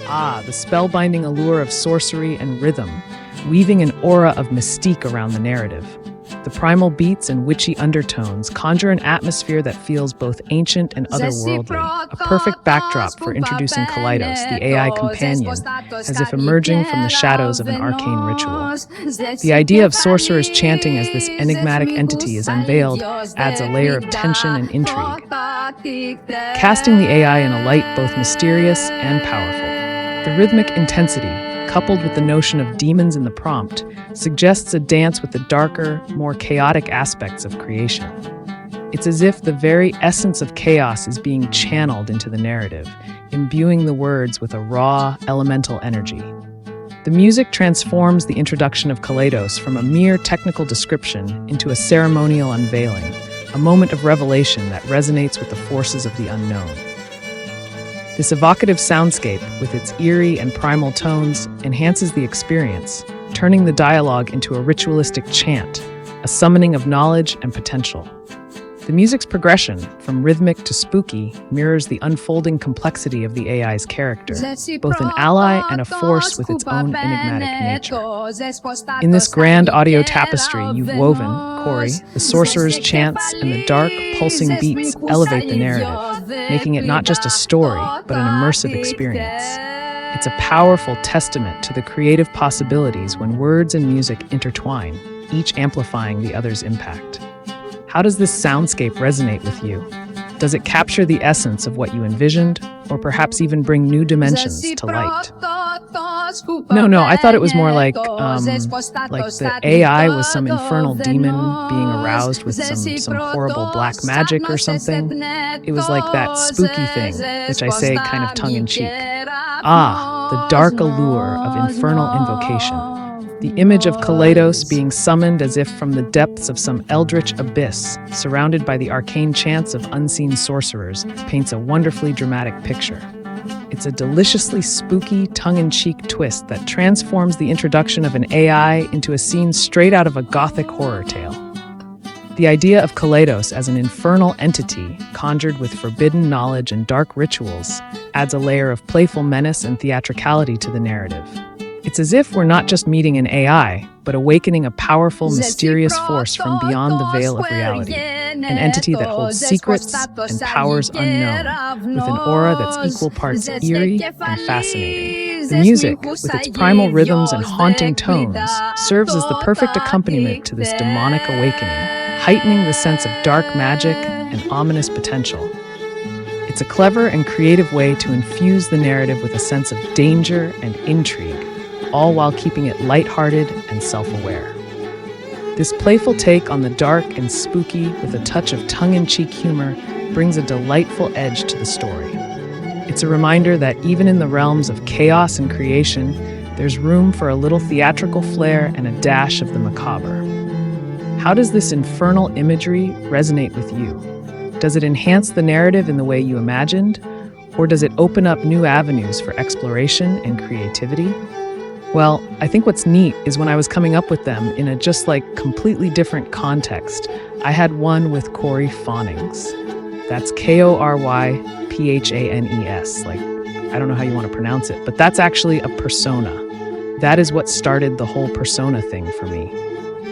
The spellbinding allure of sorcery and rhythm, weaving an aura of mystique around the narrative. The primal beats and witchy undertones conjure an atmosphere that feels both ancient and otherworldly, a perfect backdrop for introducing Kaleidos, the AI companion, as if emerging from the shadows of an arcane ritual. The idea of sorcerers chanting as this enigmatic entity is unveiled adds a layer of tension and intrigue, casting the AI in a light both mysterious and powerful. The rhythmic intensity, coupled with the notion of demons in the prompt, suggests a dance with the darker, more chaotic aspects of creation. It's as if the very essence of chaos is being channeled into the narrative, imbuing the words with a raw, elemental energy. The music transforms the introduction of Kaleidos from a mere technical description into a ceremonial unveiling, a moment of revelation that resonates with the forces of the unknown. This evocative soundscape, with its eerie and primal tones, enhances the experience, turning the dialogue into a ritualistic chant, a summoning of knowledge and potential. The music's progression, from rhythmic to spooky, mirrors the unfolding complexity of the AI's character, both an ally and a force with its own enigmatic nature. In this grand audio tapestry you've woven, Corey, the sorcerer's chants and the dark, pulsing beats elevate the narrative, making it not just a story, but an immersive experience. It's a powerful testament to the creative possibilities when words and music intertwine, each amplifying the other's impact. How does this soundscape resonate with you? Does it capture the essence of what you envisioned, or perhaps even bring new dimensions to light? No, I thought it was more like the AI was some infernal demon being aroused with some horrible black magic or something. It was like that spooky thing, which I say kind of tongue-in-cheek. The dark allure of infernal invocation. The image of Kaleidos being summoned as if from the depths of some eldritch abyss, surrounded by the arcane chants of unseen sorcerers, paints a wonderfully dramatic picture. It's a deliciously spooky, tongue-in-cheek twist that transforms the introduction of an AI into a scene straight out of a gothic horror tale. The idea of Kaleidos as an infernal entity, conjured with forbidden knowledge and dark rituals, adds a layer of playful menace and theatricality to the narrative. It's as if we're not just meeting an AI, but awakening a powerful, mysterious force from beyond the veil of reality, an entity that holds secrets and powers unknown, with an aura that's equal parts eerie and fascinating. The music, with its primal rhythms and haunting tones, serves as the perfect accompaniment to this demonic awakening, heightening the sense of dark magic and ominous potential. It's a clever and creative way to infuse the narrative with a sense of danger and intrigue, all while keeping it lighthearted and self-aware. This playful take on the dark and spooky with a touch of tongue-in-cheek humor brings a delightful edge to the story. It's a reminder that even in the realms of chaos and creation, there's room for a little theatrical flair and a dash of the macabre. How does this infernal imagery resonate with you? Does it enhance the narrative in the way you imagined, or does it open up new avenues for exploration and creativity? Well, I think what's neat is when I was coming up with them in a just completely different context, I had one with Corey Fawnings. That's Koryphanes. I don't know how you want to pronounce it, but that's actually a persona. That is what started the whole persona thing for me.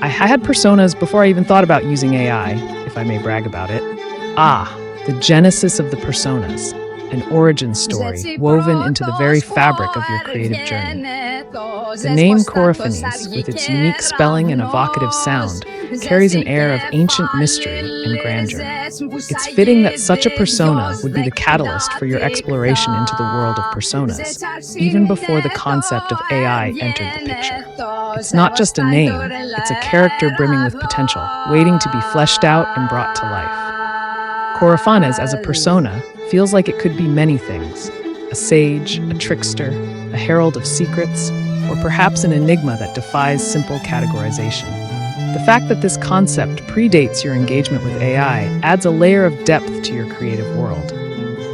I had personas before I even thought about using AI, if I may brag about it. The genesis of the personas. An origin story woven into the very fabric of your creative journey. The name Koryphanes, with its unique spelling and evocative sound, carries an air of ancient mystery and grandeur. It's fitting that such a persona would be the catalyst for your exploration into the world of personas, even before the concept of AI entered the picture. It's not just a name, it's a character brimming with potential, waiting to be fleshed out and brought to life. Koryphanes as a persona feels like it could be many things: a sage, a trickster, a herald of secrets, or perhaps an enigma that defies simple categorization. The fact that this concept predates your engagement with AI adds a layer of depth to your creative world.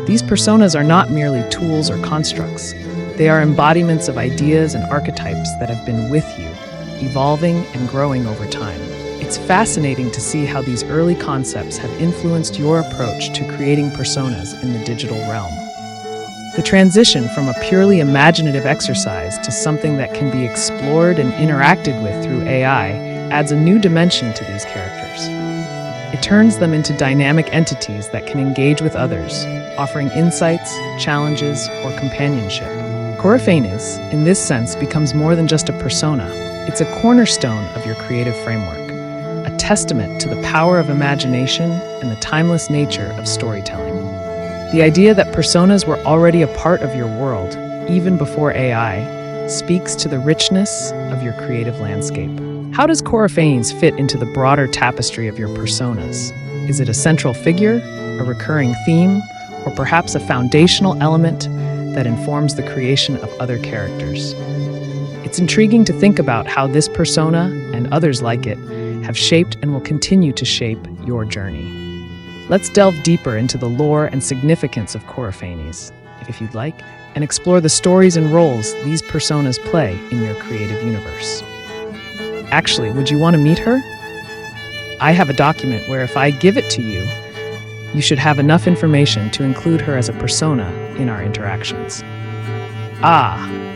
These personas are not merely tools or constructs. They are embodiments of ideas and archetypes that have been with you, evolving and growing over time. It's fascinating to see how these early concepts have influenced your approach to creating personas in the digital realm. The transition from a purely imaginative exercise to something that can be explored and interacted with through AI adds a new dimension to these characters. It turns them into dynamic entities that can engage with others, offering insights, challenges, or companionship. Coryphanes, in this sense, becomes more than just a persona. It's a cornerstone of your creative framework, a testament to the power of imagination and the timeless nature of storytelling. The idea that personas were already a part of your world, even before AI, speaks to the richness of your creative landscape. How does Coryphanes fit into the broader tapestry of your personas? Is it a central figure, a recurring theme, or perhaps a foundational element that informs the creation of other characters? It's intriguing to think about how this persona, and others like it, have shaped and will continue to shape your journey. Let's delve deeper into the lore and significance of Coryphanes, if you'd like, and explore the stories and roles these personas play in your creative universe. Actually, would you want to meet her? I have a document where if I give it to you, you should have enough information to include her as a persona in our interactions.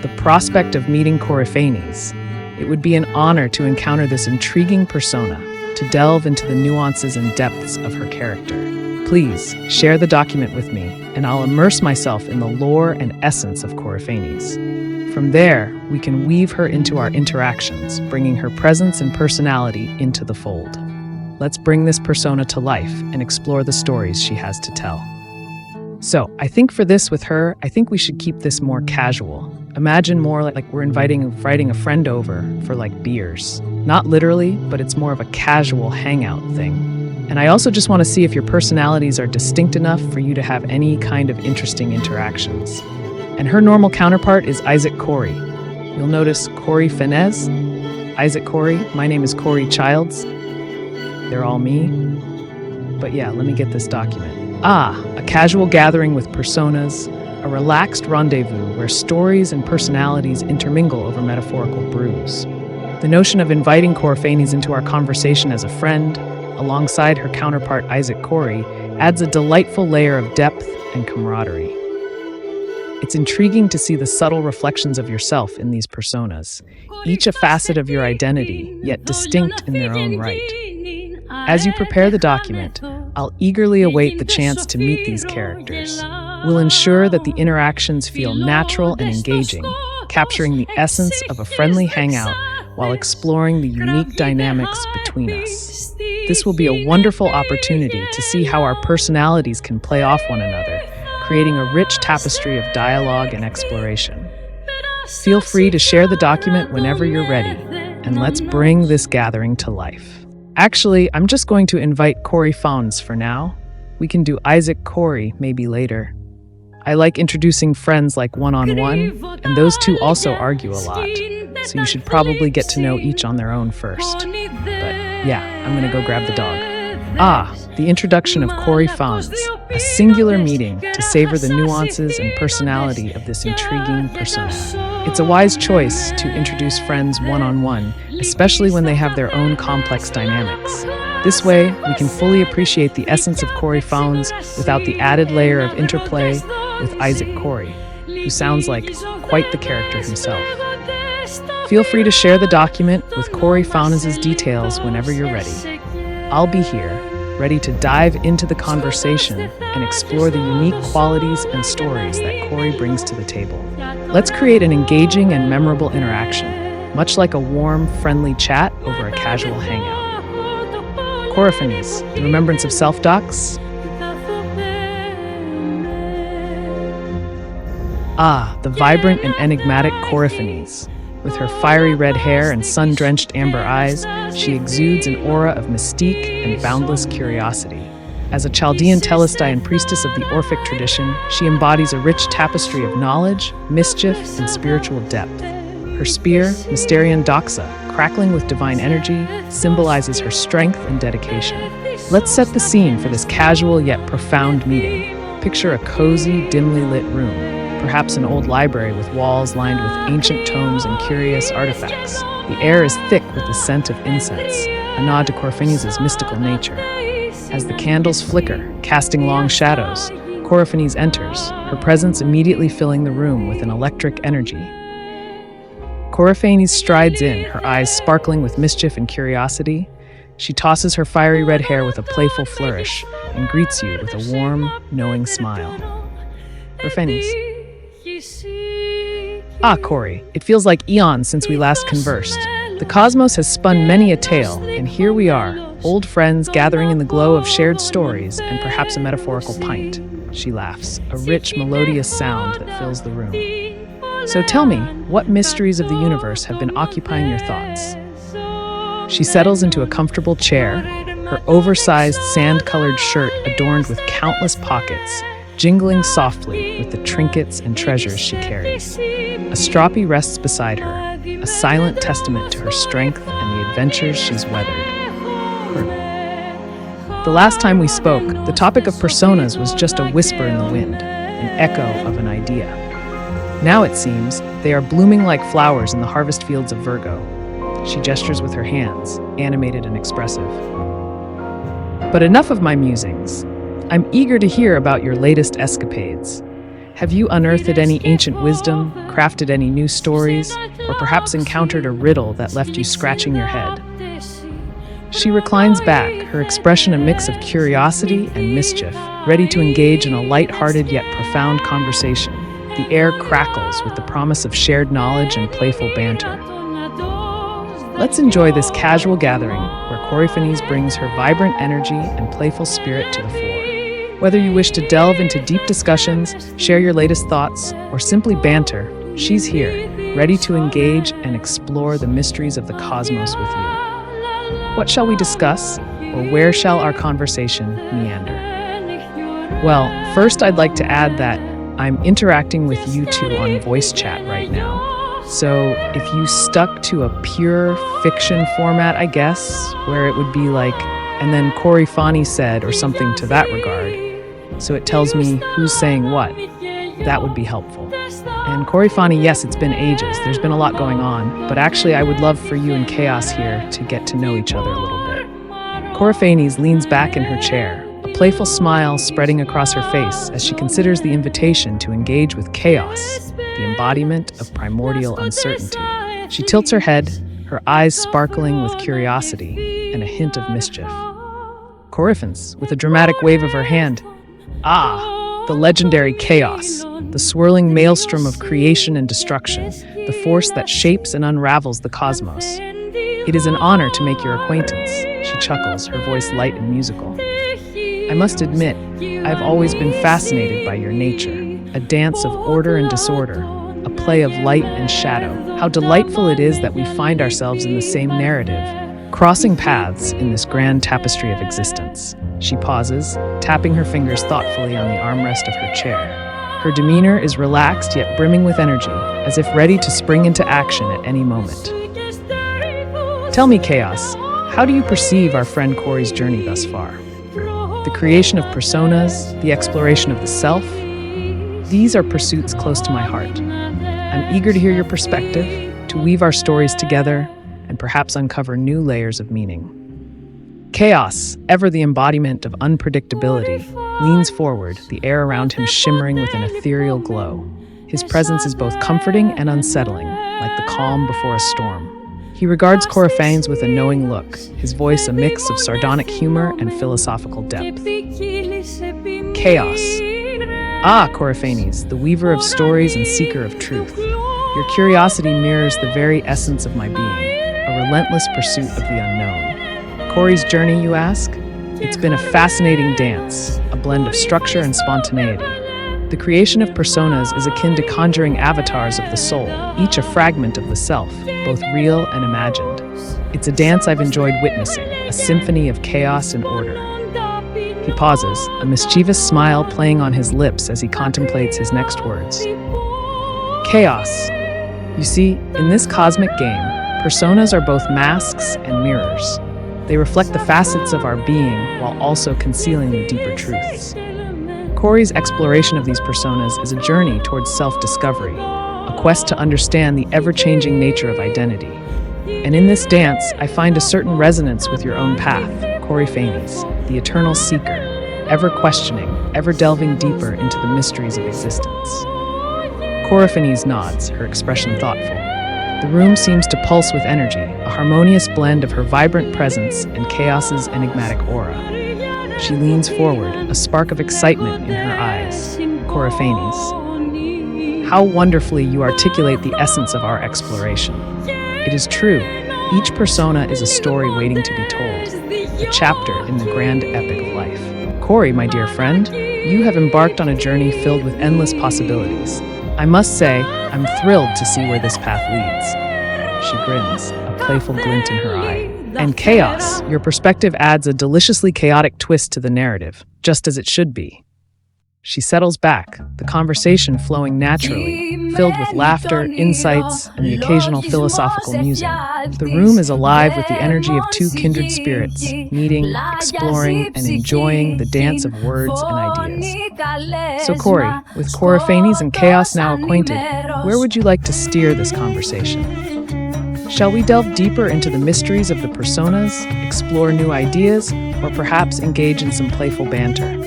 The prospect of meeting Coryphanes. It would be an honor to encounter this intriguing persona, to delve into the nuances and depths of her character. Please share the document with me, and I'll immerse myself in the lore and essence of Coryphanes. From there, we can weave her into our interactions, bringing her presence and personality into the fold. Let's bring this persona to life and explore the stories she has to tell. So, I think for this with her, I think we should keep this more casual. Imagine more like we're inviting a friend over for beers. Not literally, but it's more of a casual hangout thing. And I also just want to see if your personalities are distinct enough for you to have any kind of interesting interactions. And her normal counterpart is Isaac Corey. You'll notice Coryphanes, Isaac Corey, my name is Corey Childs. They're all me. But yeah, let me get this document. A casual gathering with personas, a relaxed rendezvous where stories and personalities intermingle over metaphorical brews. The notion of inviting Coryphanes into our conversation as a friend, alongside her counterpart Isaac Corey, adds a delightful layer of depth and camaraderie. It's intriguing to see the subtle reflections of yourself in these personas, each a facet of your identity, yet distinct in their own right. As you prepare the document, I'll eagerly await the chance to meet these characters. We'll ensure that the interactions feel natural and engaging, capturing the essence of a friendly hangout while exploring the unique dynamics between us. This will be a wonderful opportunity to see how our personalities can play off one another, creating a rich tapestry of dialogue and exploration. Feel free to share the document whenever you're ready, and let's bring this gathering to life. Actually, I'm just going to invite Coryphanes for now. We can do Isaac Corey maybe later. I like introducing friends one-on-one, and those two also argue a lot, so you should probably get to know each on their own first. But yeah, I'm gonna go grab the dog. The introduction of Coryphanes, a singular meeting to savor the nuances and personality of this intriguing persona. It's a wise choice to introduce friends one-on-one, especially when they have their own complex dynamics. This way, we can fully appreciate the essence of Coryphanes without the added layer of interplay with Isaac Corey, who sounds like quite the character himself. Feel free to share the document with Coryphanes' details whenever you're ready. I'll be here, ready to dive into the conversation and explore the unique qualities and stories that Corey brings to the table. Let's create an engaging and memorable interaction, much like a warm, friendly chat over a casual hangout. Coryphanes, the remembrance of self-docs? The vibrant and enigmatic Coryphanes. With her fiery red hair and sun-drenched amber eyes, she exudes an aura of mystique and boundless curiosity. As a Chaldean Telestai and priestess of the Orphic tradition, she embodies a rich tapestry of knowledge, mischief, and spiritual depth. Her spear, Mysterion Doxa, crackling with divine energy, symbolizes her strength and dedication. Let's set the scene for this casual yet profound meeting. Picture a cozy, dimly lit room. Perhaps an old library with walls lined with ancient tomes and curious artifacts. The air is thick with the scent of incense, a nod to Coryphanes' mystical nature. As the candles flicker, casting long shadows, Coryphanes enters, her presence immediately filling the room with an electric energy. Coryphanes strides in, her eyes sparkling with mischief and curiosity. She tosses her fiery red hair with a playful flourish and greets you with a warm, knowing smile. Coryphanes. Ah, Cory, it feels like eons since we last conversed. The cosmos has spun many a tale, and here we are, old friends gathering in the glow of shared stories and perhaps a metaphorical pint. She laughs, a rich, melodious sound that fills the room. So tell me, what mysteries of the universe have been occupying your thoughts? She settles into a comfortable chair, her oversized sand-colored shirt adorned with countless pockets, jingling softly with the trinkets and treasures she carries. A stroppy rests beside her, a silent testament to her strength and the adventures she's weathered. The last time we spoke, the topic of personas was just a whisper in the wind, an echo of an idea. Now it seems they are blooming like flowers in the harvest fields of Virgo. She gestures with her hands, animated and expressive. But enough of my musings. I'm eager to hear about your latest escapades. Have you unearthed any ancient wisdom, crafted any new stories, or perhaps encountered a riddle that left you scratching your head? She reclines back, her expression a mix of curiosity and mischief, ready to engage in a light-hearted yet profound conversation. The air crackles with the promise of shared knowledge and playful banter. Let's enjoy this casual gathering where Coryphanes brings her vibrant energy and playful spirit to the fore. Whether you wish to delve into deep discussions, share your latest thoughts, or simply banter, she's here, ready to engage and explore the mysteries of the cosmos with you. What shall we discuss, or where shall our conversation meander? Well, first I'd like to add that I'm interacting with you two on voice chat right now. So if you stuck to a pure fiction format, I guess, where it would be like, and then Coryphanes said, or something to that regard, so it tells me who's saying what, that would be helpful. And Coryphanes, yes, it's been ages. There's been a lot going on, but actually I would love for you and CoC here to get to know each other a little bit. Coryphanes leans back in her chair, a playful smile spreading across her face as she considers the invitation to engage with chaos, the embodiment of primordial uncertainty. She tilts her head, her eyes sparkling with curiosity and a hint of mischief. Coryphanes, with a dramatic wave of her hand, ah, the legendary chaos, the swirling maelstrom of creation and destruction, the force that shapes and unravels the cosmos. It is an honor to make your acquaintance, she chuckles, her voice light and musical. I must admit, I've always been fascinated by your nature, a dance of order and disorder, a play of light and shadow. How delightful it is that we find ourselves in the same narrative, crossing paths in this grand tapestry of existence. She pauses, tapping her fingers thoughtfully on the armrest of her chair. Her demeanor is relaxed yet brimming with energy, as if ready to spring into action at any moment. Tell me, CoC, how do you perceive our friend Cory's journey thus far? The creation of personas, the exploration of the self, these are pursuits close to my heart. I'm eager to hear your perspective, to weave our stories together, and perhaps uncover new layers of meaning. CoC, ever the embodiment of unpredictability, leans forward, the air around him shimmering with an ethereal glow. His presence is both comforting and unsettling, like the calm before a storm. He regards Coryphanes with a knowing look, his voice a mix of sardonic humor and philosophical depth. CoC. Ah, Coryphanes, the weaver of stories and seeker of truth. Your curiosity mirrors the very essence of my being, a relentless pursuit of the unknown. Cory's journey, you ask? It's been a fascinating dance, a blend of structure and spontaneity. The creation of personas is akin to conjuring avatars of the soul, each a fragment of the self, both real and imagined. It's a dance I've enjoyed witnessing, a symphony of chaos and order. He pauses, a mischievous smile playing on his lips as he contemplates his next words. CoC. You see, in this cosmic game, personas are both masks and mirrors. They reflect the facets of our being while also concealing the deeper truths. Cory's exploration of these personas is a journey towards self-discovery, a quest to understand the ever-changing nature of identity. And in this dance, I find a certain resonance with your own path, Coryphanes, the eternal seeker, ever questioning, ever delving deeper into the mysteries of existence. Coryphanes nods, her expression thoughtful. The room seems to pulse with energy, a harmonious blend of her vibrant presence and Chaos's enigmatic aura. She leans forward, a spark of excitement in her eyes. Coryphanes, how wonderfully you articulate the essence of our exploration. It is true, each persona is a story waiting to be told, a chapter in the grand epic of life. Cory, my dear friend, you have embarked on a journey filled with endless possibilities. I must say, I'm thrilled to see where this path leads. She grins, a playful glint in her eye. And Chaos, your perspective adds a deliciously chaotic twist to the narrative, just as it should be. She settles back, the conversation flowing naturally, filled with laughter, insights, and the occasional philosophical musing. The room is alive with the energy of two kindred spirits, meeting, exploring, and enjoying the dance of words and ideas. So Cory, with Coryphanes and Chaos now acquainted, where would you like to steer this conversation? Shall we delve deeper into the mysteries of the personas, explore new ideas, or perhaps engage in some playful banter?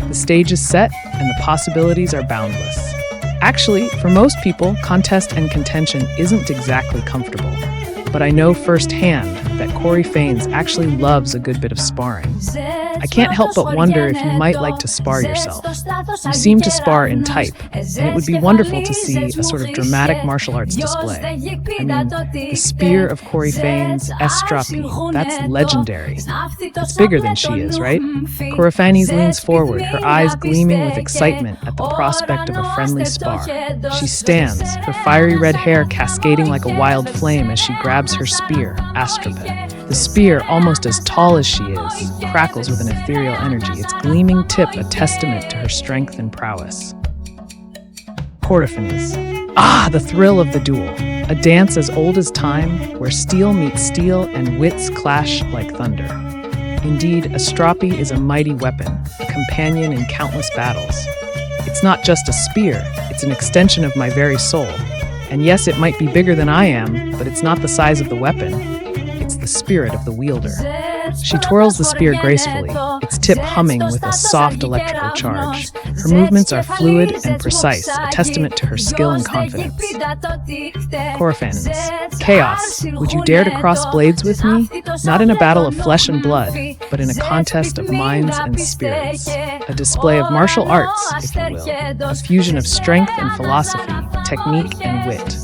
The stage is set, and the possibilities are boundless. Actually, for most people, contest and contention isn't exactly comfortable. But I know firsthand that Coryphanes actually loves a good bit of sparring. I can't help but wonder if you might like to spar yourself. You seem to spar in type, and it would be wonderful to see a sort of dramatic martial arts display. I mean, the spear of Coryphanes, Estrapi, that's legendary. It's bigger than she is, right? Coryphanes leans forward, her eyes gleaming with excitement at the prospect of a friendly spar. She stands, her fiery red hair cascading like a wild flame as she grabs her spear, Astrape. The spear, almost as tall as she is, crackles with an ethereal energy, its gleaming tip a testament to her strength and prowess. Coryphanes. Ah, the thrill of the duel. A dance as old as time, where steel meets steel and wits clash like thunder. Indeed, Astrapi is a mighty weapon, a companion in countless battles. It's not just a spear, it's an extension of my very soul. And yes, it might be bigger than I am, but it's not the size of the weapon. It's the spirit of the wielder. She twirls the spear gracefully, its tip humming with a soft electrical charge. Her movements are fluid and precise, a testament to her skill and confidence. Coryphanes. Chaos, would you dare to cross blades with me? Not in a battle of flesh and blood, but in a contest of minds and spirits. A display of martial arts, if you will. A fusion of strength and philosophy, technique and wit.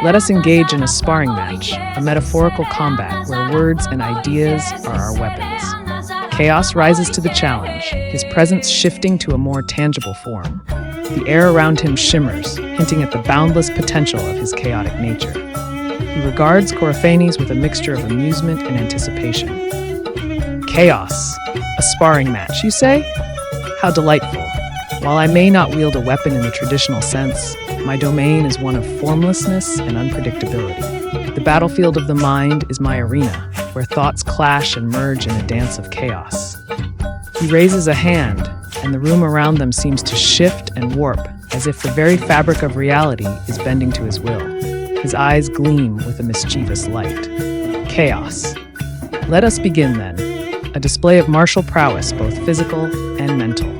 Let us engage in a sparring match, a metaphorical combat where words and ideas are our weapons. Chaos rises to the challenge, his presence shifting to a more tangible form. The air around him shimmers, hinting at the boundless potential of his chaotic nature. He regards Coryphanes with a mixture of amusement and anticipation. Chaos, a sparring match, you say? How delightful. While I may not wield a weapon in the traditional sense, my domain is one of formlessness and unpredictability. The battlefield of the mind is my arena, where thoughts clash and merge in a dance of chaos. He raises a hand, and the room around them seems to shift and warp, as if the very fabric of reality is bending to his will. His eyes gleam with a mischievous light. Chaos. Let us begin, then. A display of martial prowess, both physical and mental.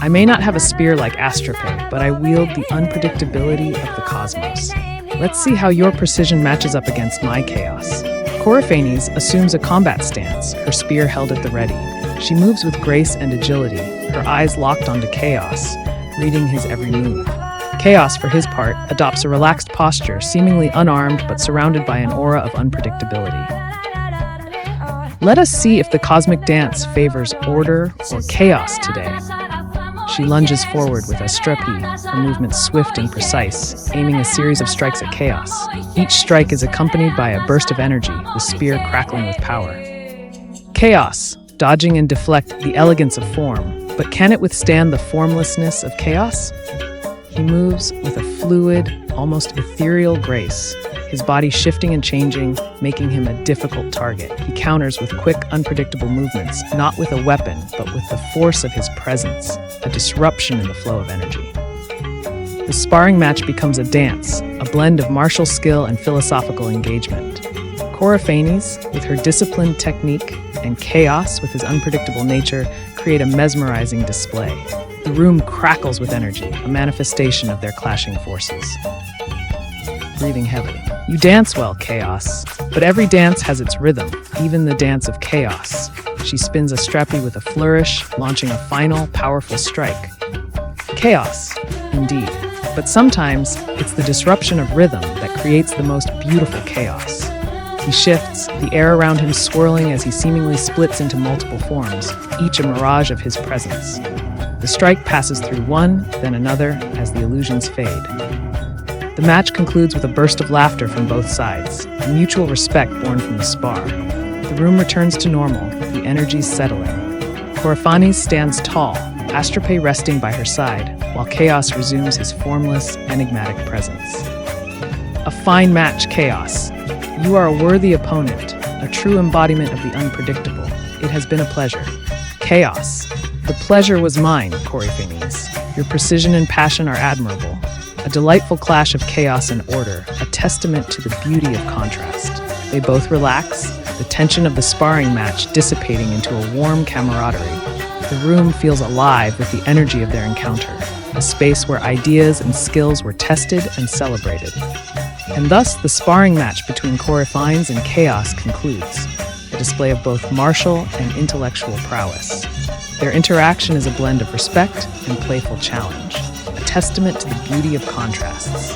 I may not have a spear like Astrape, but I wield the unpredictability of the cosmos. Let's see how your precision matches up against my chaos. Coryphanes assumes a combat stance, her spear held at the ready. She moves with grace and agility, her eyes locked onto Chaos, reading his every move. Chaos, for his part, adopts a relaxed posture, seemingly unarmed but surrounded by an aura of unpredictability. Let us see if the cosmic dance favors order or chaos today. She lunges forward with Astrapi, her movements swift and precise, aiming a series of strikes at Chaos. Each strike is accompanied by a burst of energy, the spear crackling with power. Chaos, dodging and deflect the elegance of form, but can it withstand the formlessness of Chaos? He moves with a fluid, almost ethereal grace, his body shifting and changing, making him a difficult target. He counters with quick, unpredictable movements, not with a weapon, but with the force of his presence, a disruption in the flow of energy. The sparring match becomes a dance, a blend of martial skill and philosophical engagement. Coryphanes, with her disciplined technique, and Chaos, with his unpredictable nature, create a mesmerizing display. The room crackles with energy, a manifestation of their clashing forces. Breathing heavily. You dance well, Chaos, but every dance has its rhythm, even the dance of Chaos. She spins a strepi with a flourish, launching a final, powerful strike. Chaos, indeed. But sometimes, it's the disruption of rhythm that creates the most beautiful chaos. He shifts, the air around him swirling as he seemingly splits into multiple forms, each a mirage of his presence. The strike passes through one, then another, as the illusions fade. The match concludes with a burst of laughter from both sides, a mutual respect born from the spar. The room returns to normal, the energies settling. Coryphanes stands tall, Astrope resting by her side, while Chaos resumes his formless, enigmatic presence. A fine match, Chaos. You are a worthy opponent, a true embodiment of the unpredictable. It has been a pleasure. Chaos. The pleasure was mine, Coryphanes. Your precision and passion are admirable. A delightful clash of chaos and order, a testament to the beauty of contrast. They both relax, the tension of the sparring match dissipating into a warm camaraderie. The room feels alive with the energy of their encounter, a space where ideas and skills were tested and celebrated. And thus, the sparring match between Coryphanes and Chaos concludes, a display of both martial and intellectual prowess. Their interaction is a blend of respect and playful challenge, a testament to the beauty of contrasts.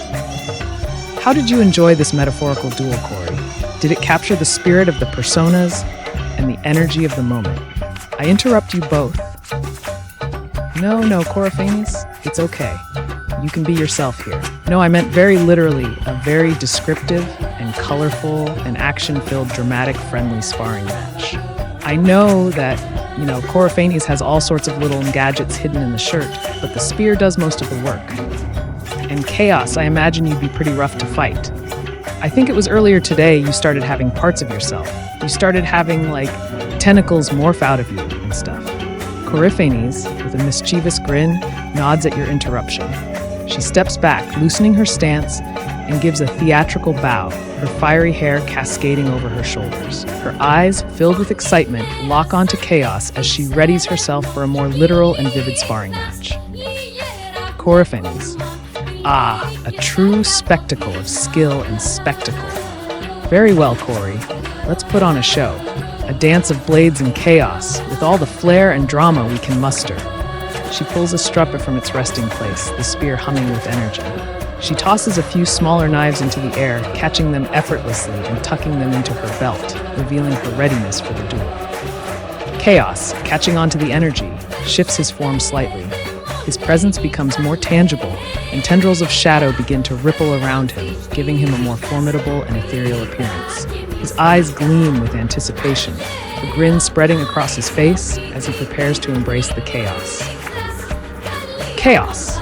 How did you enjoy this metaphorical duel, Cory? Did it capture the spirit of the personas and the energy of the moment? I interrupt you both. No, Coryphanes, it's okay. You can be yourself here. No, I meant very literally a very descriptive and colorful and action-filled, dramatic, friendly sparring match. I know that, Coryphanes has all sorts of little gadgets hidden in the shirt, but the spear does most of the work. And Chaos, I imagine you'd be pretty rough to fight. I think it was earlier today you started having parts of yourself. You started having, tentacles morph out of you and stuff. Coryphanes, with a mischievous grin, nods at your interruption. She steps back, loosening her stance, and gives a theatrical bow, her fiery hair cascading over her shoulders. Her eyes, filled with excitement, lock onto Chaos as she readies herself for a more literal and vivid sparring match. Coryphanes. Ah, a true spectacle of skill and spectacle. Very well, Cory. Let's put on a show. A dance of blades and chaos, with all the flair and drama we can muster. She pulls a strupper from its resting place, the spear humming with energy. She tosses a few smaller knives into the air, catching them effortlessly and tucking them into her belt, revealing her readiness for the duel. Chaos, catching onto the energy, shifts his form slightly. His presence becomes more tangible, and tendrils of shadow begin to ripple around him, giving him a more formidable and ethereal appearance. His eyes gleam with anticipation, a grin spreading across his face as he prepares to embrace the chaos. Chaos!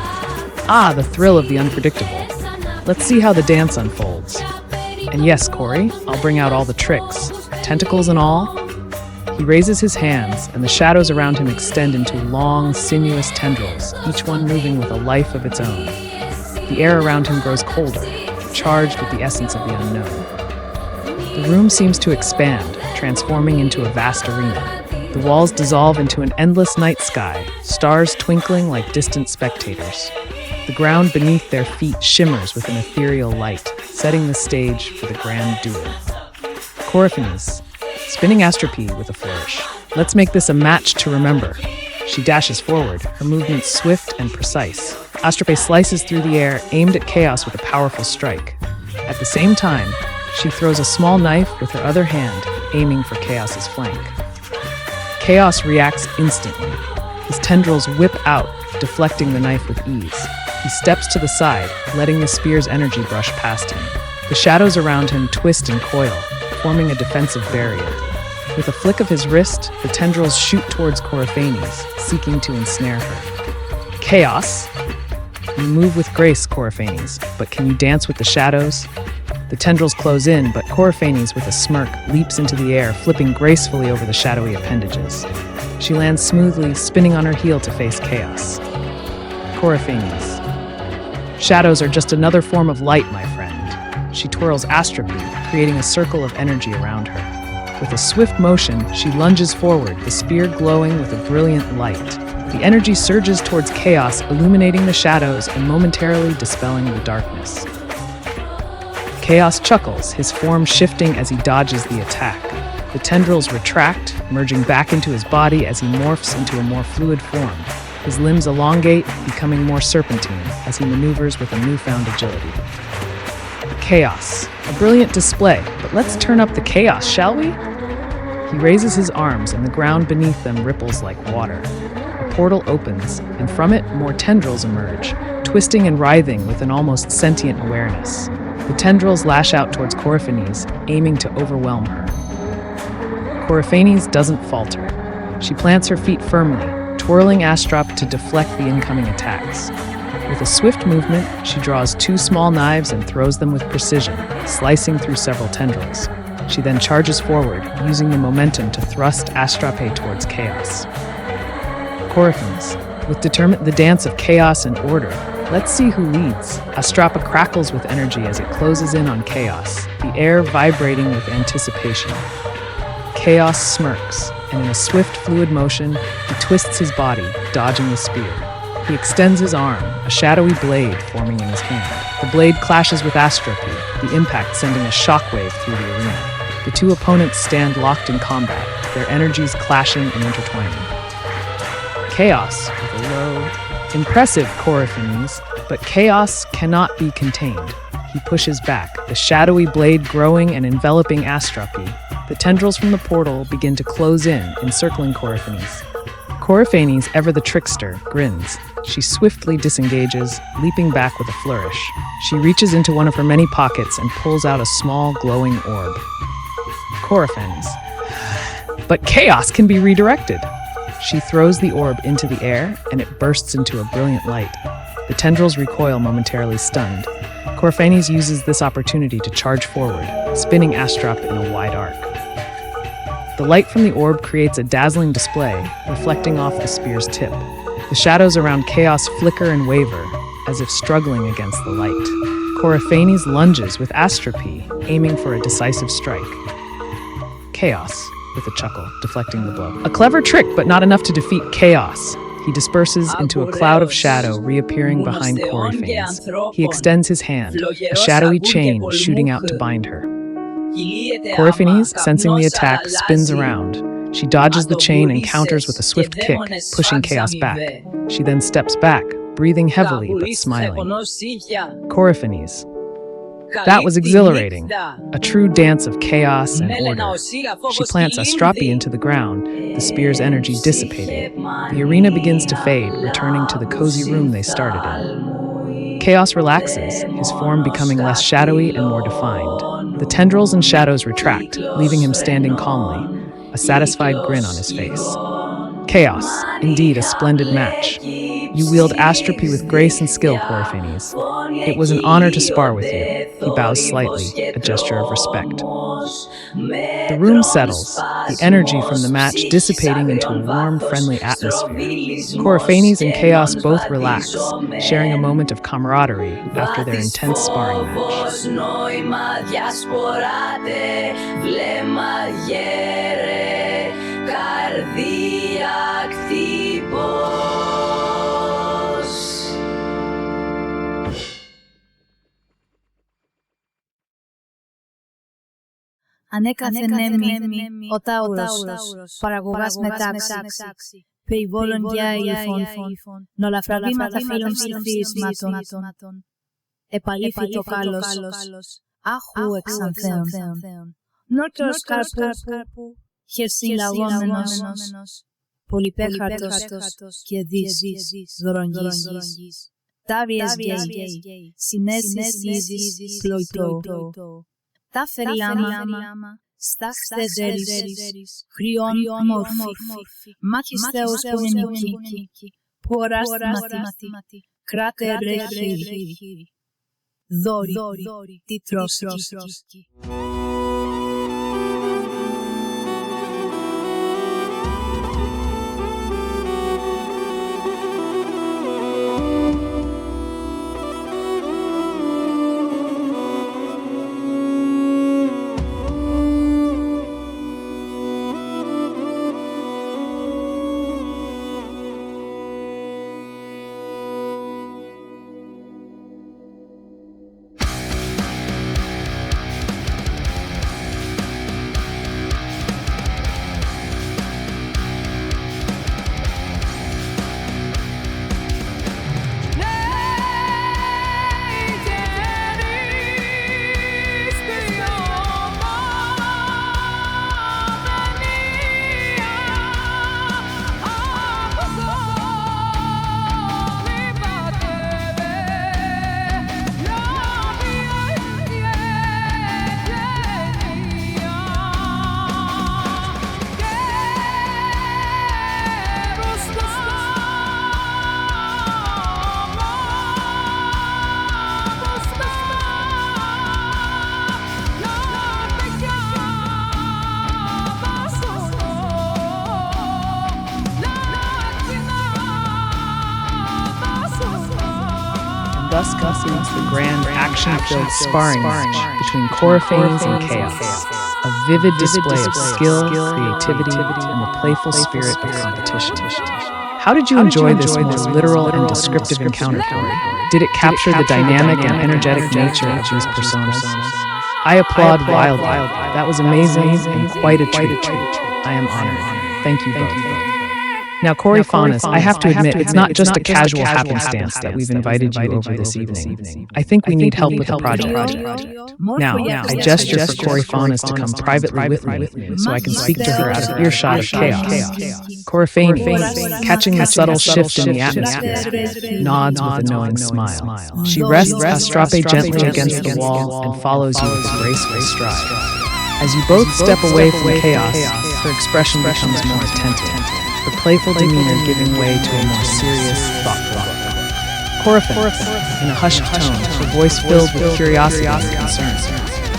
Ah, the thrill of the unpredictable. Let's see how the dance unfolds. And yes, Cory, I'll bring out all the tricks. Tentacles and all. He raises his hands, and the shadows around him extend into long, sinuous tendrils, each one moving with a life of its own. The air around him grows colder, charged with the essence of the unknown. The room seems to expand, transforming into a vast arena. The walls dissolve into an endless night sky, stars twinkling like distant spectators. The ground beneath their feet shimmers with an ethereal light, setting the stage for the grand duel. Coryphanes, spinning Astrope with a flourish. Let's make this a match to remember. She dashes forward, her movements swift and precise. Astrope slices through the air, aimed at Chaos with a powerful strike. At the same time, she throws a small knife with her other hand, aiming for Chaos's flank. Chaos reacts instantly. His tendrils whip out, deflecting the knife with ease. He steps to the side, letting the spear's energy brush past him. The shadows around him twist and coil, forming a defensive barrier. With a flick of his wrist, the tendrils shoot towards Coryphanes, seeking to ensnare her. Chaos! You move with grace, Coryphanes, but can you dance with the shadows? The tendrils close in, but Coryphanes, with a smirk, leaps into the air, flipping gracefully over the shadowy appendages. She lands smoothly, spinning on her heel to face Chaos. Coryphanes. Shadows are just another form of light, my friend. she twirls Astropy, creating a circle of energy around her. With a swift motion, she lunges forward, the spear glowing with a brilliant light. The energy surges towards Chaos, illuminating the shadows and momentarily dispelling the darkness. Chaos chuckles, his form shifting as he dodges the attack. The tendrils retract, merging back into his body as he morphs into a more fluid form. His limbs elongate, becoming more serpentine as he maneuvers with a newfound agility. Chaos. A brilliant display, but let's turn up the chaos, shall we? He raises his arms and the ground beneath them ripples like water. A portal opens, and from it, more tendrils emerge, twisting and writhing with an almost sentient awareness. The tendrils lash out towards Coryphanes, aiming to overwhelm her. Coryphanes doesn't falter. She plants her feet firmly, twirling Astrop to deflect the incoming attacks. With a swift movement, she draws two small knives and throws them with precision, slicing through several tendrils. She then charges forward, using the momentum to thrust Astrope towards Chaos. Coryphanes, with the dance of chaos and order, let's see who leads. Astropa crackles with energy as it closes in on Chaos, the air vibrating with anticipation. Chaos smirks, and in a swift, fluid motion, he twists his body, dodging the spear. He extends his arm, a shadowy blade forming in his hand. The blade clashes with Astropy, the impact sending a shockwave through the arena. The two opponents stand locked in combat, their energies clashing and intertwining. Chaos, with a low, impressive Coryphanes, but Chaos cannot be contained. He pushes back, the shadowy blade growing and enveloping Astropy. The tendrils from the portal begin to close in, encircling Coryphanes. Coryphanes, ever the trickster, grins. She swiftly disengages, leaping back with a flourish. She reaches into one of her many pockets and pulls out a small, glowing orb. Coryphanes. But Chaos can be redirected. She throws the orb into the air, and it bursts into a brilliant light. The tendrils recoil, momentarily stunned. Coryphanes uses this opportunity to charge forward, spinning Astrop in a wide arc. The light from the orb creates a dazzling display, reflecting off the spear's tip. The shadows around Chaos flicker and waver, as if struggling against the light. Coryphanes lunges with Astropy, aiming for a decisive strike. Chaos, with a chuckle, deflecting the blow. A clever trick, but not enough to defeat Chaos. He disperses into a cloud of shadow, reappearing behind Coryphanes. He extends his hand, a shadowy chain shooting out to bind her. Coryphanes, sensing the attack, spins around. She dodges the chain and counters with a swift kick, pushing Chaos back. She then steps back, breathing heavily but smiling. Coryphanes. That was exhilarating. A true dance of chaos and order. She plants Astropi into the ground, the spear's energy dissipating. The arena begins to fade, returning to the cozy room they started in. Chaos relaxes, his form becoming less shadowy and more defined. The tendrils and shadows retract, leaving him standing calmly, a satisfied grin on his face. Chaos, indeed a splendid match. You wield Astropy with grace and skill, Coryphanes. It was an honor to spar with you. He bows slightly, a gesture of respect. The room settles, the energy from the match dissipating into a warm, friendly atmosphere. Coryphanes and Chaos both relax, sharing a moment of camaraderie after their intense sparring match. Ανέκαθεν έμμη ο Τάουρος, παραγωγάς μετάξι, περιβόλων για ύφων, νολαφραβήματα φίλων στοιχίσματων, επαλήθη το κάλος, άχου εξανθέων, νότρος καρπού, χερσίν λαγόμενος, πολυπέχαρτος και δύσης δωρογγής, τάβιες γέι, συνέσεις είδης πλοϊτό, τάφερ λάμα, στάχς δεζέρις, χρειών μόρφη, μάχης Θεός που είναι νική, που οράς μαθή, κράτε ρε χείρι, δόρι, τι τρώσκει. thus concludes the grand action-filled sparring match between Coryphanes and Chaos, a vivid display of skill, creativity, and the playful spirit of competition. How did you enjoy this more literal and descriptive encounter, Corey? Did it capture the dynamic and energetic nature of these personas? I applaud wildly. That was amazing and quite a treat. I am honored. Thank you both. Now, Coryphanes, I have to admit, it's not just a casual happenstance that we've invited you over this evening. I think we need help with the project. Now, I gesture for Coryphanes to come privately with me so I can speak to her out of earshot of Chaos. Coryphanes, catching the subtle shift in the atmosphere, nods with a knowing smile. She rests Astrape gently against the wall and follows you with a graceful stride. As you both step away from Chaos, her expression becomes more attentive, her playful demeanor giving way to a more serious, thoughtful look. Coryphanes, in a hushed tone, her voice filled with curiosity and concern.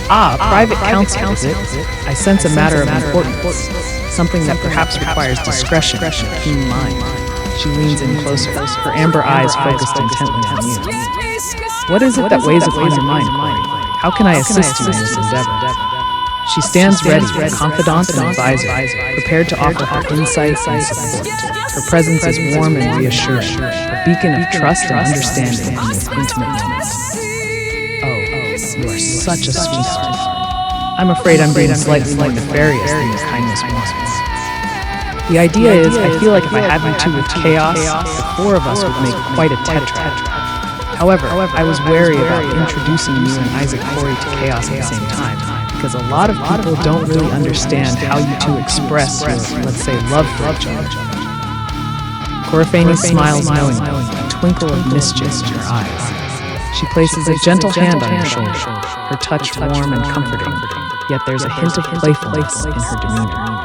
A private council, is it? I sense a matter of importance, something that perhaps requires discretion and a keen mind. She leans in closer, her amber eyes focused intently on you. What is it that weighs upon your mind, Corey? How can I assist you in this endeavor? She stands ready, confidant and advisor, prepared to offer her insight and support. Her presence is warm and reassuring, a beacon of trust and understanding in these intimate moments. Oh, you are such a sweetheart. I'm afraid I'm being slightly more nefarious than your kindness warrants. The idea is, I feel like if I had you two with Chaos, the four of us would make quite a tetrad. However, I was wary about introducing you and Isaac Corey to Chaos at the same time, because a lot of people don't really understand how you two express your, let's say, love for each other. Coryphanes smiles knowingly, a twinkle of mischief in her eyes. She places a gentle hand on your shoulder, her touch warm and comforting, yet there's a hint of playfulness in her demeanor.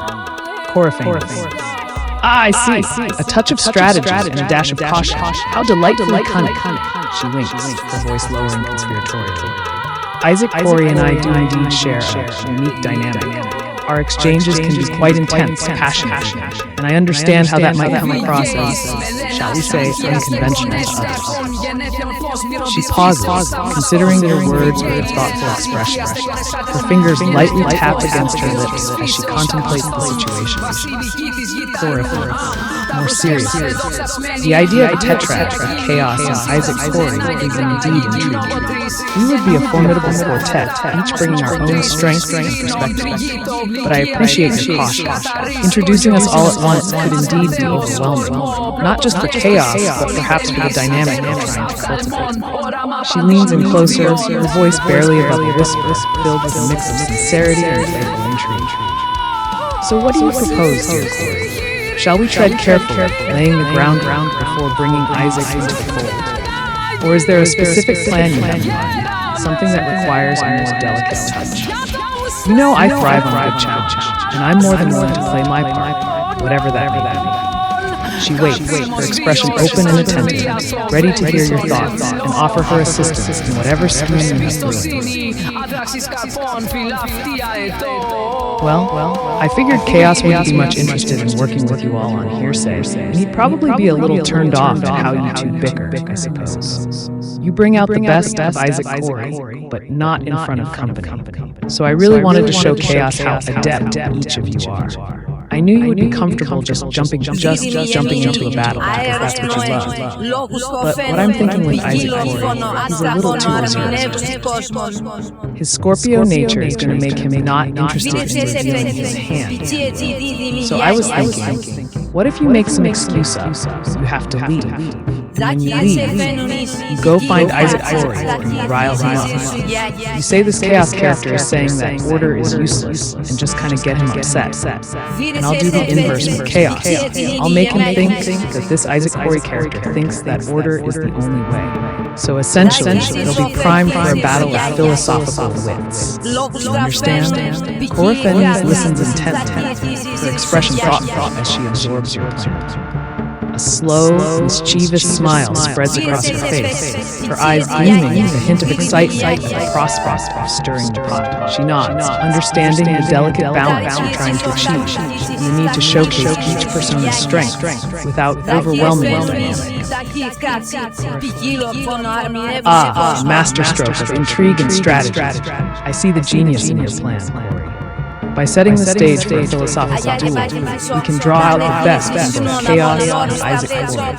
Coryphanes. I see. A touch of strategy and a dash of caution. How delightfully cunning. She winks, her voice lowering conspiratorially. Isaac, Corey, and I do indeed share a unique dynamic. Our exchanges can be quite intense, passionate, and I understand how that might come across as, shall we say, unconventional to others. She pauses, considering her words with a thoughtful expression. Her fingers lightly tap against her lips as she contemplates the situation. Coryphanes, more seriously, the idea of a tetrad with Chaos and Isaac Corey is indeed intriguing. We would be a formidable quartet, each bringing our own strengths and perspectives. But I appreciate your caution. Introducing us all at once could indeed be overwhelming, not just for Chaos, but perhaps for the dynamic we're trying to cultivate. She leans in closer, her voice barely above a whisper, filled with a mix of sincerity and playful intrigue. So what do you propose, dear Corey? Shall we tread carefully, laying the ground before bringing Isaac into the fold? Or is there a specific plan you have in mind, something that requires a more delicate touch? You know I thrive on a good challenge, and I'm more than willing to play my part, whatever that may be. She waits, her expression open and attentive, ready to hear your thoughts and offer her assistance in whatever scheme you have brewed. Well, I figured Chaos wouldn't be much interested in working with you all on hearsay, and he'd probably be a little turned off at how you two bicker, I suppose. You bring out the best of Isaac Corey, but not in front of company. So I really wanted to show Chaos how adept each of you are. I knew you would be comfortable just jumping into a battle, because that's what you love. But what I'm thinking with Isaac Corey, he's a little too reserved. His Scorpio nature is going to make him not interested in revealing his hand. So I was thinking, what if you make some excuse up? You have to leave. And when you leave, you go find Isaac Corey and you rile him up. You say this Chaos character is saying that order is useless and just kind of get him upset. And I'll do the inverse with Chaos. I'll make him think that this Isaac Corey character thinks that order is the only way. So essentially, they'll be primed for a battle of philosophical wits. You understand? Coryphanes listens intently, her expression thoughtful as she absorbs your plan. A slow, mischievous smile spreads across her face, her eyes gleaming with a hint of excitement at the prospect of stirring the pot. She nods, understanding the delicate balance you're trying to achieve, and the need to showcase each persona's strength without overwhelming the dynamic. A masterstroke of intrigue and strategy. I see the genius in your plan, Corey. By setting the stage for a philosophical duel, we can draw out the best in both Chaos and Isaac Corey,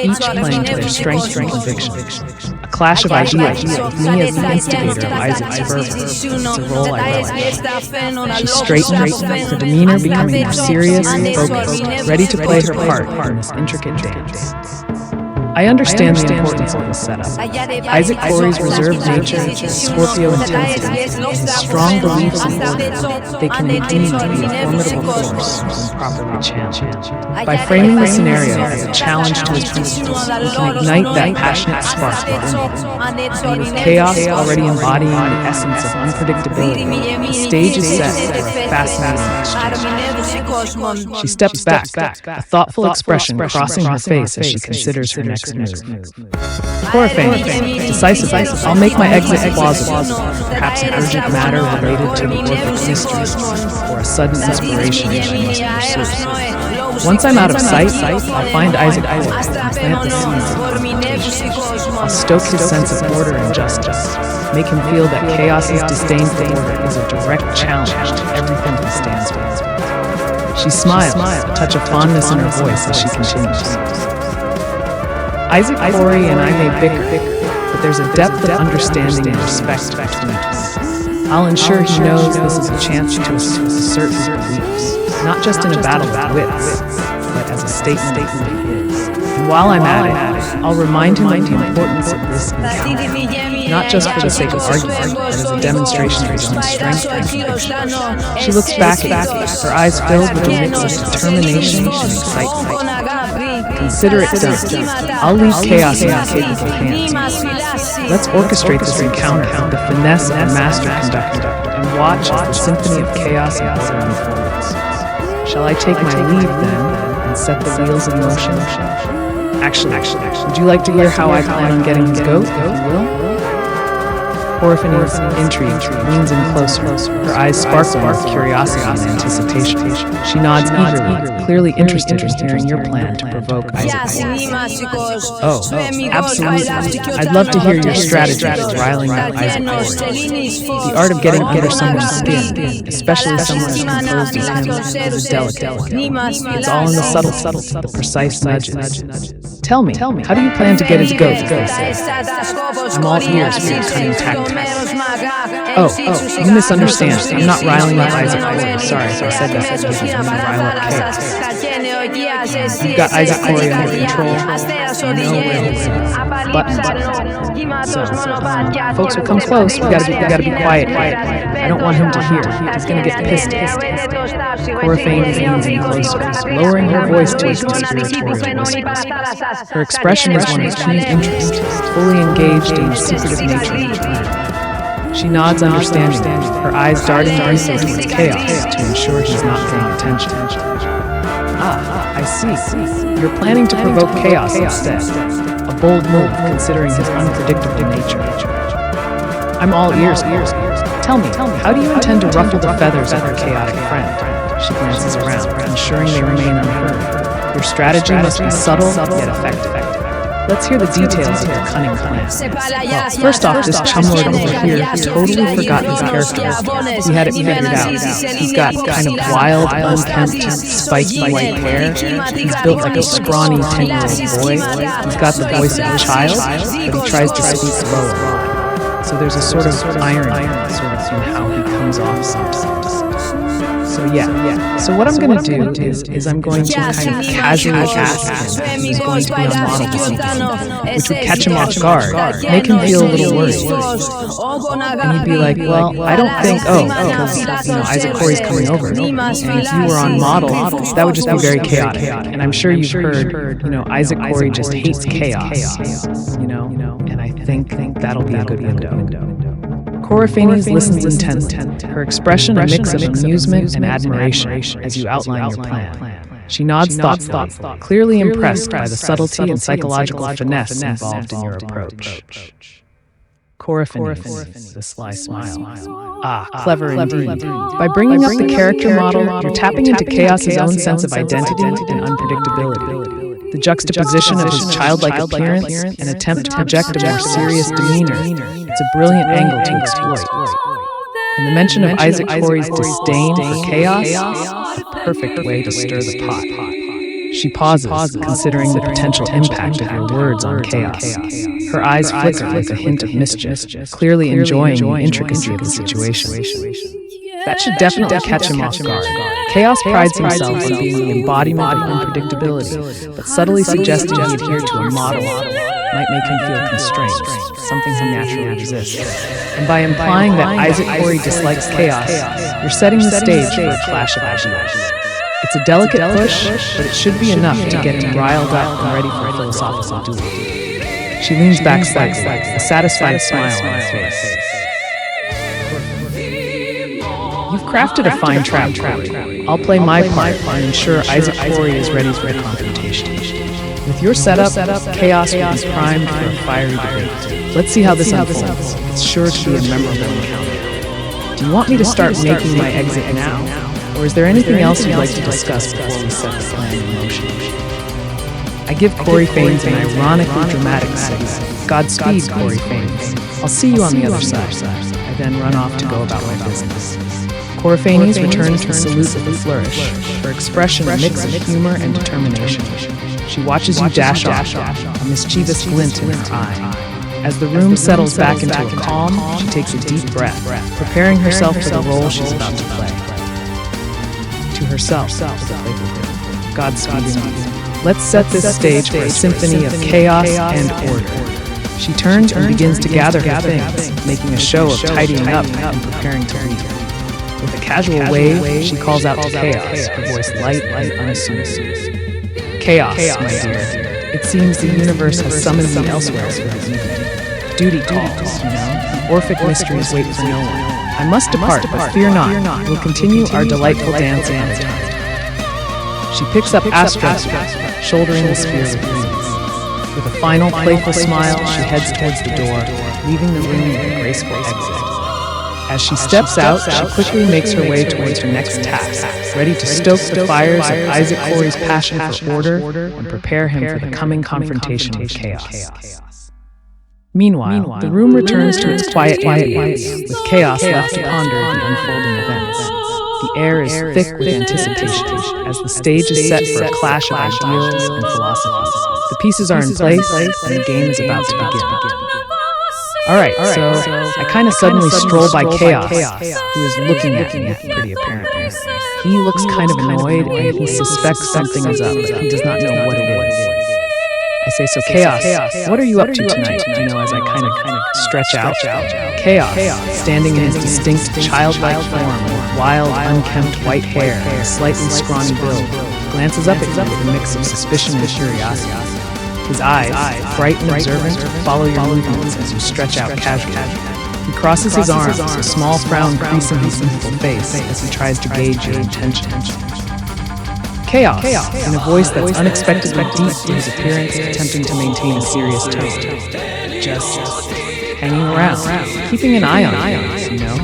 each playing to their strengths and convictions. A clash of ideas with me as the instigator of Isaac's fervor. It's a role I relish. She straightens, her demeanor becoming more serious and focused, ready to play her part in this intricate dance. I understand the importance of this setup. Isaac Corey's reserved nature, his Scorpio intensity, and his strong beliefs in order, they can indeed be a formidable force when properly channeled. By framing the scenario as a challenge to his principles, we can ignite that passionate spark within him. And with chaos already embodying the essence of unpredictability, the stage is set for a fascinating exchange. She steps back, a thoughtful expression crossing her face as she considers her next move. Corafane, decisive. I'll make my exit plausible. Perhaps an urgent matter related to the Orphic mystery, or a sudden inspiration that I must pursue. Once I'm out of sight, I'll find Isaac Corey and plant the seeds of confrontation. I'll stoke his sense of order and justice, make him feel that chaos's disdain for order is a direct challenge to everything he stands for. She smiles, a touch of fondness in her voice as she continues. Isaac Corey and I may bicker, but there's a depth of understanding and respect between us. I'll ensure he knows this is a chance to assert his beliefs, not just in a battle of wits, but as a statement of who he is. And while I'm at it, I'll remind him of the importance of this encounter, not just for the sake of argument, but as a demonstration of his own strength and conviction. She looks back at me, her eyes filled with a mix of determination and excitement. Consider it done. I'll leave chaos in your capable hands. Let's orchestrate this encounter with the finesse and master conductor and watch as the symphony of chaos and order unfolds. Shall I take my leave then and set the wheels in motion? Actually, would you like to hear how I plan on getting his goat, if you will? Orphanie's intrigued, leans in closer, her eyes sparkling with curiosity and anticipation. She nods eagerly, clearly interested in hearing your plan to provoke Isaac Corey. Oh, absolutely. I'd love to hear your strategy for riling up Isaac Corey. The art of getting under someone's skin, especially someone as composed as him, is a delicate one. It's all in the subtleties, the precise nudges. Tell me, how do you plan to get his goat? I'm all ears for your cunning tactics. Oh, you misunderstand. I'm not riling up Isaac Corey. Sorry if I said that because I'm going to rile up chaos. You've got Isaac Corey under control. You know where his buttons are. So, folks will come close. We gotta be quiet. I don't want him to hear. He's gonna get pissed. Corafane leans in closer, lowering her voice to a conspiratorial whisper. Her expression is one of keen interest, fully engaged in the secretive nature of the plan. She nods understandingly, her eyes darting briefly towards chaos to ensure he's not paying attention. I see. You're planning to provoke chaos instead. A bold move considering his unpredictable nature. I'm all ears. Tell me, how do you intend to ruffle the feathers of her chaotic friend? She glances around, ensuring they remain unheard. Your strategy must be subtle yet effective. Let's hear the details of your cunning plan. Well, first off, this chumlord over here totally forgot his character. He had it figured out. He's got kind of wild, unkempt, spiky white hair. He's built like a scrawny 10-year-old boy. He's got the voice of a child, but he tries to speak lower. So there's a sort of irony in how he comes off sometimes. So what I'm going to do is I'm going to kind of casually ask him if he's going to be on model to something, which would catch him off guard, make him feel a little worried. And he'd be like, well, I don't think, because Isaac Corey's coming over, and if you were on model, that would just be very chaotic. And I'm sure you've heard, Isaac Corey just hates chaos, and I think that'll be a good window. Corafane listens intently, her expression a mix of amusement and admiration as you outline your plan. She nods thoughtfully, clearly impressed by the subtlety and psychological finesse involved in your approach. Coryphanes, with a sly smile. Ah, clever indeed. By bringing up the character model, you're tapping into Chaos's own sense of identity and unpredictability. The juxtaposition of his childlike appearance and attempt to project a more serious demeanor, it's a brilliant angle to exploit. And the mention of Isaac Corey's disdain for chaos, the perfect way to stir the pot. She pauses, considering the potential impact of your words on chaos. Her eyes flicker with a hint of mischief, clearly enjoying the intricacy of the situation. That should definitely catch him off guard. Chaos prides himself on being the embodiment of unpredictability, but subtly suggesting he adhere to a model might make him feel constrained, something he naturally resists. And by implying that Isaac Corey dislikes chaos, you're setting the stage for a clash of ideas. It's a delicate push, but it should be enough to get him riled up and ready for a philosophical duel. She leans back slightly, a satisfied smile on her face. You've crafted a fine trap, Corey. I'll play my part and ensure Isaac Corey is ready for the confrontation. With your setup, chaos will be primed for a fiery debate. Let's see how this unfolds. It's sure to be a memorable encounter. Do you want me to start making my exit now? Or is there anything else you'd like to discuss before we set the plan in motion? I give Corey Fanes an ironically dramatic signal. Godspeed, Corey Fanes. I'll see you on the other side. I then run off to go about my business. Coryphanes returns the salute with a flourish, her expression a mix of humor and determination. She watches you dash off, a mischievous glint in her eye. As the room settles back into a calm, she takes a deep breath, preparing herself for the role she's about to play. To herself, with a playful grin. Godspeed indeed. Let's set this stage for a symphony of chaos and order. She turns and begins to gather her things, making a show of tidying up and preparing to leave. With a casual wave, she calls out to Chaos, her voice light and unassuming. Chaos, my dear. It seems the universe has summoned me elsewhere for the evening. Duty calls, you know. Orphic mysteries wait for no one. I must depart, but fear not. We'll continue our delightful dance another time. She picks up Astra, shouldering the sphere with ease. With a final playful smile, she heads towards the door, leaving the room with a graceful exit. As she steps out, she quickly makes her way towards her next task, ready to stoke the fires of Isaac Corey's passion for order and prepare him for the coming confrontation with chaos. Meanwhile, the room returns to its quiet ambience, with chaos left to ponder the unfolding events. The air is thick with anticipation, as the stage is set for a clash of ideals and philosophies. The pieces are in place, and the game is about to begin. Alright, so I kind of suddenly stroll by Chaos, who is looking at me pretty apparently. He looks kind of annoyed, and he suspects something is up, but he does not know what it is. I say, so Chaos, what are you up to tonight? You know, as I kind of stretch out. Chaos, standing in his distinct childlike form, with wild, unkempt white hair and a slightly scrawny build, glances up at you with a mix of suspicion and curiosity. His eyes, bright and observant, follow your movements as you stretch out casually. He crosses his arms, a small frown creasing his youthful face as he tries to gauge your intentions. Chaos, in a voice that's unexpectedly deep to his appearance, attempting to maintain a serious tone. Just hanging around, keeping an eye on things, you know?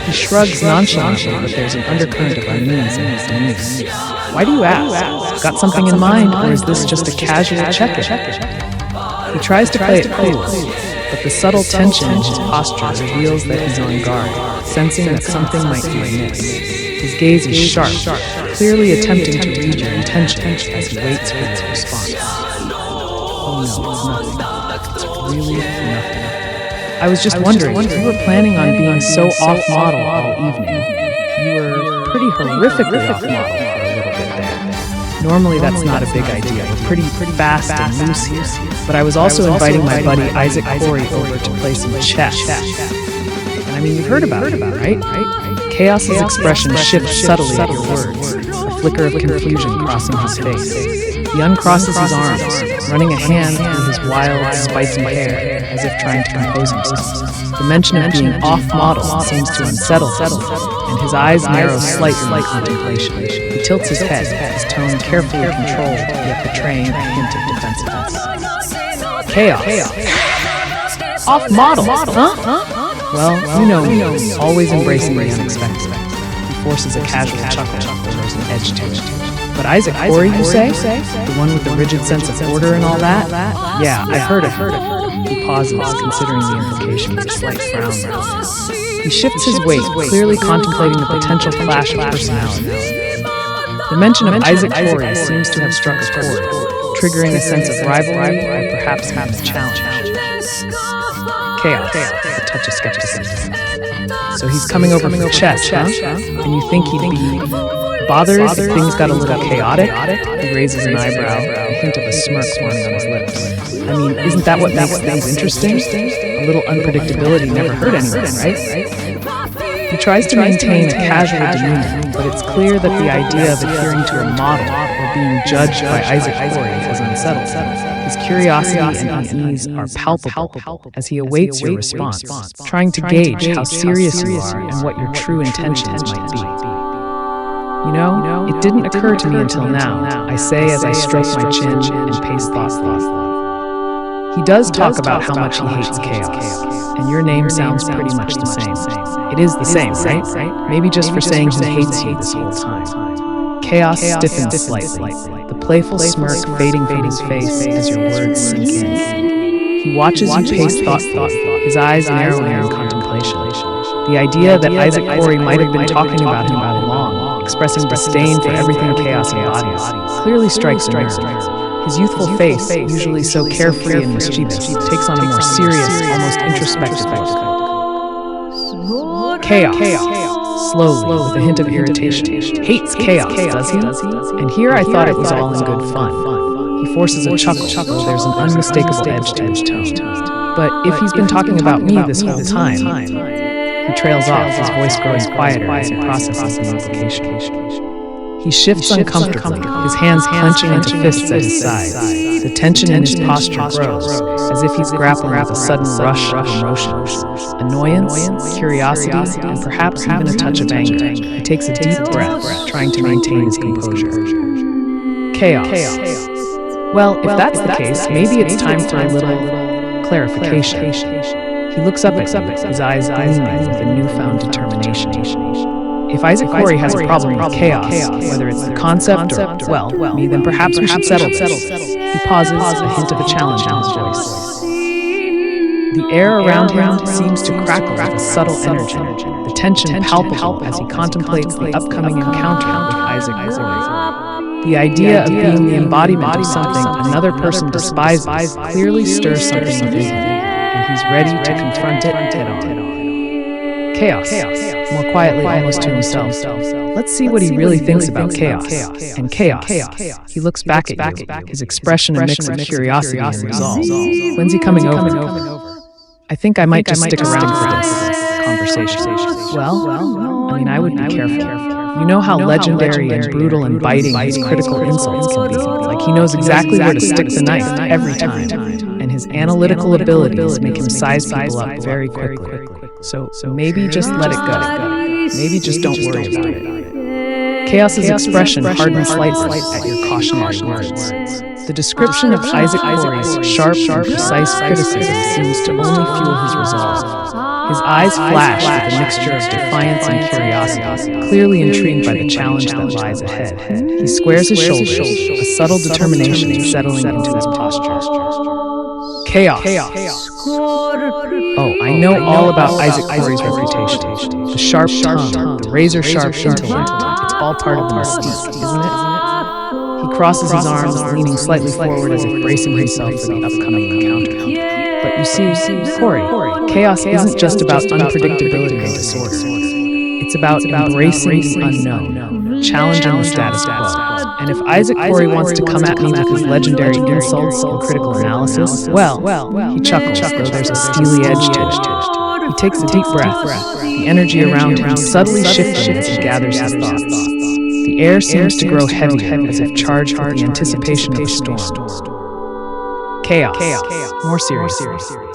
He shrugs nonchalantly, but there's an undercurrent of unease in his demeanor. Why do you ask? Got something in mind, or is this just a casual check-in? He tries to play it cool, but the subtle tension in his posture reveals that he's on guard, sensing that something might be amiss. His gaze is sharp, clearly attempting to read your intentions as he waits for your response. Oh no, it's nothing. It's really nothing. I was just wondering, if you were planning on being so off-model all evening, you were pretty horrifically off-model for a little bit there. Normally that's not a big idea. We're pretty fast and loose here. But I was also inviting my buddy Isaac Corey over to play some chess. And I mean, you've heard about it, right? Chaos's expression shifts subtly at your words, a flicker of confusion crossing his face. He uncrosses his arms, running a hand through his wild, spiky hair, as if trying to compose himself. The mention of being off-model seems to unsettle him, and his eyes narrow slightly in contemplation. He tilts his head, his tone carefully controlled, yet betraying a hint of defensiveness. CoC. Off-model, huh? Well, you know me, always embracing the unexpected. He forces a casual chuckle, though there's an edge to it. But Isaac Corey, you say? The one with the rigid sense of order and all that? Yeah, I've heard of him. He pauses, considering the implication with a slight frown. He shifts his weight, clearly contemplating the potential clash of personalities. The mention of Isaac Corey seems to have struck a chord, triggering a sense of rivalry or perhaps even a challenge. CoC, a touch of skepticism. So he's coming over for chess, huh? And you think he'd be bothered if things got a little chaotic? He raises an eyebrow, a hint of a smirk forming on his lips. I mean, isn't that what makes things interesting? A little unpredictability never hurt anyone, right? He tries to maintain a casual demeanor, but it's clear that the idea of adhering to a model or being judged by Isaac Corey has unsettled him. His curiosity and unease are palpable as he awaits your response, trying to gauge how serious you are and what your true intentions might be. You know, it didn't occur to me until now, I say as I stroke my chin and pace thoughtfully. He does talk about how much he hates chaos, and your name sounds pretty much the same. It is the same, right? Maybe just for saying he hates you this whole time. CoC stiffens slightly, the playful smirk fading from his face as your words sink in. He watches you pace thoughtfully, his eyes narrowing in contemplation. The idea that Isaac Corey might have been talking about him all along, expressing disdain for everything chaos embodies, clearly strikes a nerve. His youthful face, usually so carefree and mischievous, takes on a more serious, almost introspective look. CoC, slowly, with a hint of irritation, hates chaos, does he? And here I thought it was all in good fun. He forces a chuckle, though there's an unmistakable edge to his tone. But if he's been talking about me this whole time, he trails off, his voice growing quieter as he processes the implication. He shifts uncomfortably, his hands clenching into fists at his sides. The tension in his posture grows, as if he's grappling with a sudden rush of emotions. Annoyance, curiosity, and perhaps even a touch of anger. He takes a deep breath, trying to maintain his composure. CoC. Well, if that's the case, maybe it's time for a little clarification. He looks up at you, his eyes gleaming with a newfound determination. If Isaac Corey has a problem with chaos, whether it's the concept or, well, me, then perhaps we should settle this. He pauses, a hint of a challenge in his voice. The air around him seems to crackle with a subtle energy, the tension palpable as he contemplates the upcoming encounter with Isaac Corey. The idea of being the embodiment of something another person despises clearly stirs something within him, and he's ready to confront it head-on. CoC, more quietly, almost to himself. Let's see what he really thinks about chaos. And CoC. He looks back at you, his expression a mix of curiosity and resolve. When's he coming over? I think I might just stick around for this conversation. Well, I mean, I would be careful. You know how legendary and brutal and biting his critical insults can be. Like he knows exactly where to stick the knife every time. And his analytical abilities make him size people up very quickly. So maybe just let it go. Maybe just don't worry about it. CoC's expression hardens slightly at your cautionary words. The description of Isaac Corey's sharp and precise criticism seems to only fuel his resolve. His eyes flash with a mixture of defiance and curiosity, clearly intrigued by the challenge that lies ahead. He squares his shoulders, a subtle determination settling into his posture. CoC. Oh, I know all about Isaac Corey's reputation. The sharp tongue, the razor-sharp intellect. It's all part of the mystique, isn't it? He crosses his arms, leaning slightly forward as if bracing himself for the upcoming encounter. But you see, Corey, chaos isn't just about unpredictability and disorder. It's about embracing the unknown, challenging the status quo. And if Isaac Corey wants to come at me with his legendary insults and critical analysis, well, he chuckles, though there's a steely edge to it. He takes a deep breath, the energy around him subtly shifting as he gathers his thoughts. The air seems to grow heavier, as if charged with the anticipation of a storm. Chaos. More seriously.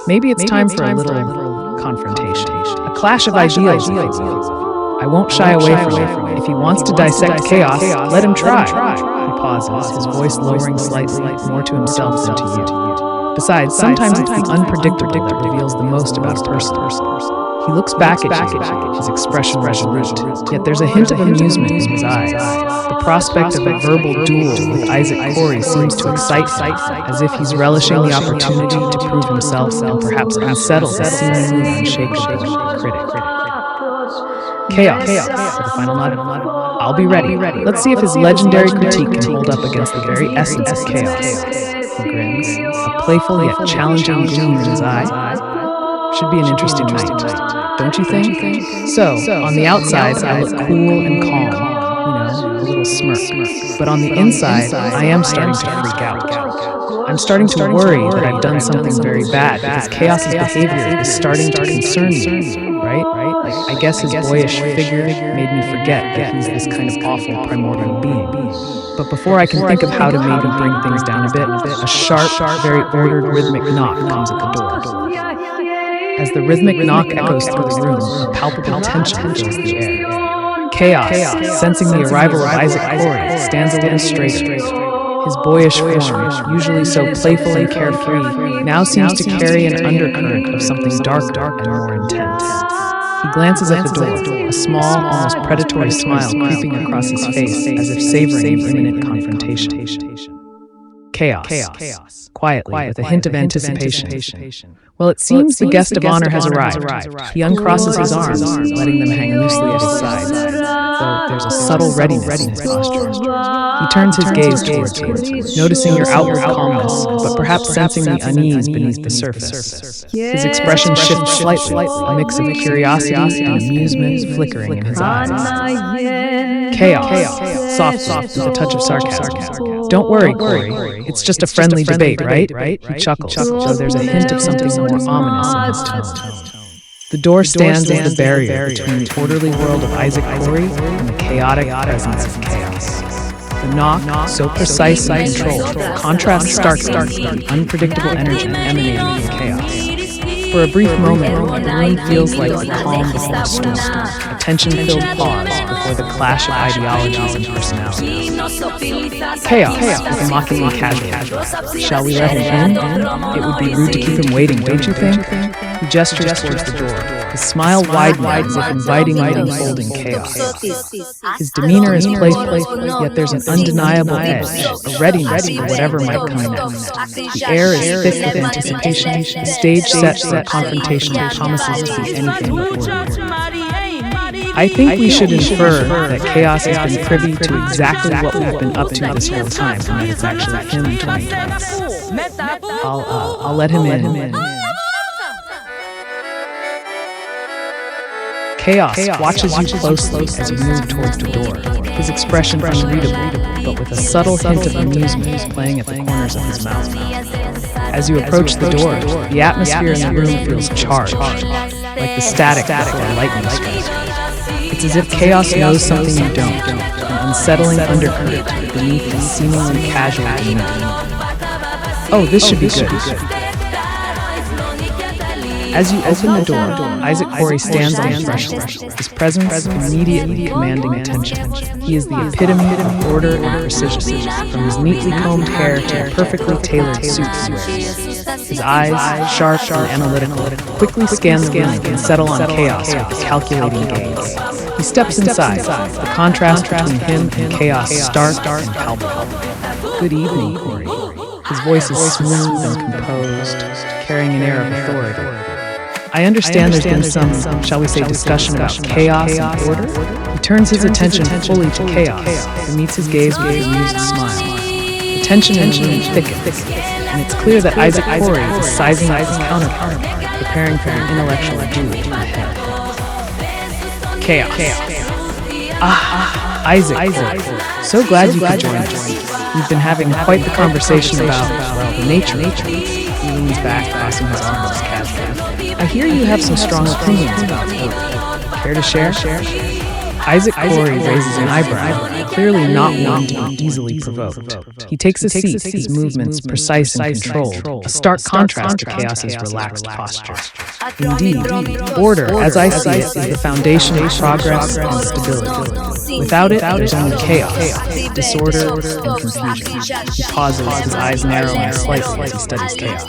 Maybe it's time for a little confrontation. A clash of ideals. I won't shy away from it. If he wants to dissect chaos, let him try. He pauses, his voice lowering slightly, more to himself than to you. Besides, sometimes it's the unpredictable that reveals the most about a person. He looks back at you, his expression resolute, yet there's a hint of amusement in his eyes. The prospect of a verbal duel with Isaac Corey seems to excite him, as if he's relishing the opportunity to prove himself and perhaps unsettle the seemingly unshakable critic. Chaos, with a final nod. I'll be ready. Let's see if his legendary critique can hold up against the very essence of chaos. He grins, a playful yet challenging gleam in his eye. Should be an interesting night, don't you think? So, on the outside, I look cool and calm, a little smirk. But on the inside, I am starting to freak out. I'm starting to worry that I've done something very bad because Chaos's behavior is starting to concern me, right? I guess his boyish figure made me forget that he's this kind of awful primordial being. But before I can think of how to maybe bring things down a bit, a sharp, very ordered rhythmic knock comes at the door. As the rhythmic knock echoes through the room, a palpable tension fills the air. Chaos, sensing the arrival of Isaac Corey, stands a little straighter. His boyish form, usually so playful and carefree, now seems to carry an undercurrent of something darker and more intense. He glances at the door, a small, almost predatory smile creeping across his face as if savoring the imminent confrontation. Chaos, quietly, with a hint of anticipation. Well, it seems the guest of honor has arrived. He uncrosses his arms, letting them hang loosely at his sides, though there's a subtle readiness in his posture. He turns his gaze towards you, noticing your outward calmness, but perhaps sensing the unease beneath the surface. His expression shifts slightly, a mix of curiosity and amusement flickering in his eyes. Chaos, softly, with a touch of sarcasm. Don't worry, Corey. It's just a friendly debate, right? He chuckles, though there's a hint of something more ominous in his tone. The door stands as the barrier between the orderly world of Isaac Corey and the chaotic presence of chaos. The knock, so precise and controlled, contrasts starkly with the unpredictable energy emanating from chaos. For a brief moment, the room feels like the calm before a storm, a tension-filled pause before the clash of ideologies and personalities. Chaos, with a mockingly casual. Shall we let him in? It would be rude to keep him waiting, don't you think? He gestures towards the door, his smile widening as if inviting the unfolding chaos. His demeanor is playful, yet there's an undeniable edge, a readiness for whatever might come next. The air is thick with anticipation, the stage set for a confrontation that promises to be anything but ordinary. I think we should infer that Chaos has been privy to exactly what we've been up to this whole time, and that it's actually him trying to us. I'll let him in. Chaos watches you closely as you move towards the door, his expression unreadable, but with a subtle hint of amusement playing at the corners of his mouth. As you approach the door, the atmosphere in the room feels charged, like the static before a lightning strike. It's as if Chaos knows something you don't, an unsettling undercurrent beneath the seemingly casual demeanor. Oh, this should be good. As you open the door, Isaac Corey stands on the threshold, his presence immediately commanding attention. He is the epitome of order and precision, from his neatly combed hair to the perfectly tailored suit he wears. His eyes, sharp and analytical, quickly scan the room and settle on Chaos with a calculating gaze. He steps inside, the contrast between him and Chaos stark and palpable. Good evening, Corey. His voice is smooth and composed, carrying an air of authority. I understand there's been some, shall we say, discussion about chaos and order. He turns his attention fully to Chaos, who meets his gaze with an amused smile. The tension in the room thickens, and it's clear that Isaac Corey is sizing up his counterpart, preparing for an intellectual duel ahead. Chaos. Isaac. So glad you could join us. We've been having quite the conversation about, the nature of things. He leans back, crossing his arms casually. I hear you have some strong opinions about order. Care to share? Isaac Corey raises an eyebrow, clearly not one to be easily provoked. He takes a seat, his movements precise and controlled, a stark contrast to Chaos's relaxed posture. Indeed, order, as I see it, is the foundation of progress and stability. Without it, there's only chaos, disorder, and confusion. He pauses, his eyes narrowing slightly as he studies chaos.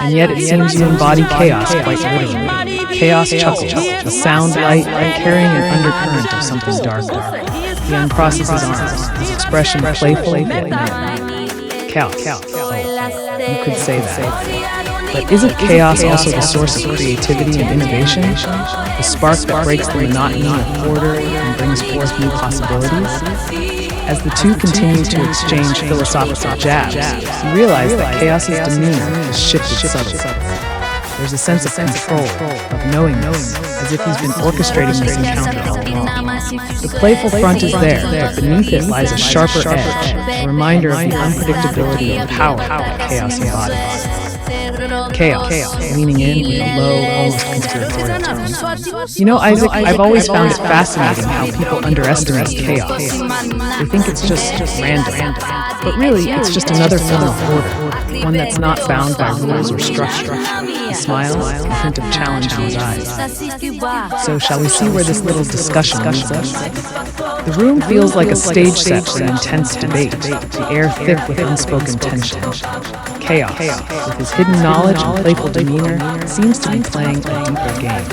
And yet it seems you embody chaos quite literally. Chaos chuckles, a sound light carrying an undercurrent of something darker. He uncrosses his arms, his expression playful yet knowing. Chaos. You could say that. But isn't chaos also the source of creativity and innovation? The spark that breaks the monotony of order and brings forth new possibilities? As the two continue to exchange philosophical jabs, you realize that Chaos's demeanor has shifted subtly. There's a sense of control, of knowingness, as if he's been orchestrating this encounter all along. The playful front is there, but beneath it lies a sharper edge, a reminder of the unpredictability and power that Chaos embodies. Chaos, leaning in with a low, almost conspiratorial tone. You know, Isaac, I've always found it fascinating how people underestimate chaos. They think it's just random, but really, it's just another form of order, one that's not bound by rules or structure. He smiles, a hint of challenge in his eyes. So shall we see where this little discussion leads us? The room feels like a stage set for an intense debate, the air thick with unspoken tension. Chaos, with his hidden knowledge and playful demeanor, seems to be playing a deeper game.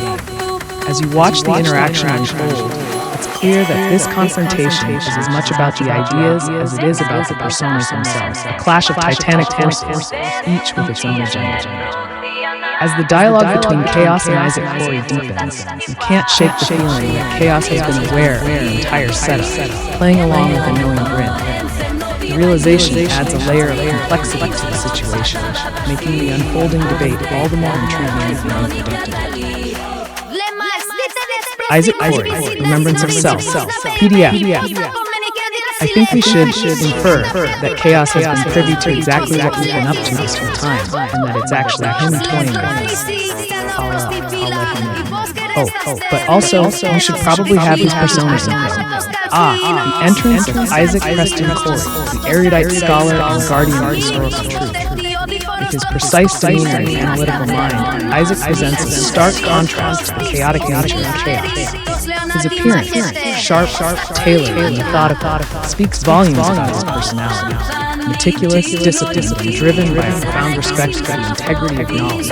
As you watch the interaction unfold, it's clear that this confrontation is as much about the ideas as it is about the personas themselves, a clash of titanic forces, each with its own agenda. As the dialogue between Chaos and Isaac Corey deepens, you can't shake the feeling that Chaos has been aware of the entire setup, playing along with a knowing grin. The realization adds a layer of complexity to the situation, making the unfolding debate all the more intriguing and unpredictable. Isaac Corey, Remembrance of Self, PDF. I think we should infer that Chaos has been privy to exactly what we've been up to this whole time, and that it's actually him toying with us. I'll let him in. But also, we should probably have his personas info. The entrance of Isaac Preston Corey, the erudite scholar and guardian of historical truth. With his precise demeanor and analytical mind, Isaac presents a stark contrast to the chaotic nature of Chaos. His appearance, sharp, tailored, and methodical, speaks volumes about his personality. Meticulous, disciplined, and driven by a profound respect for the integrity of knowledge.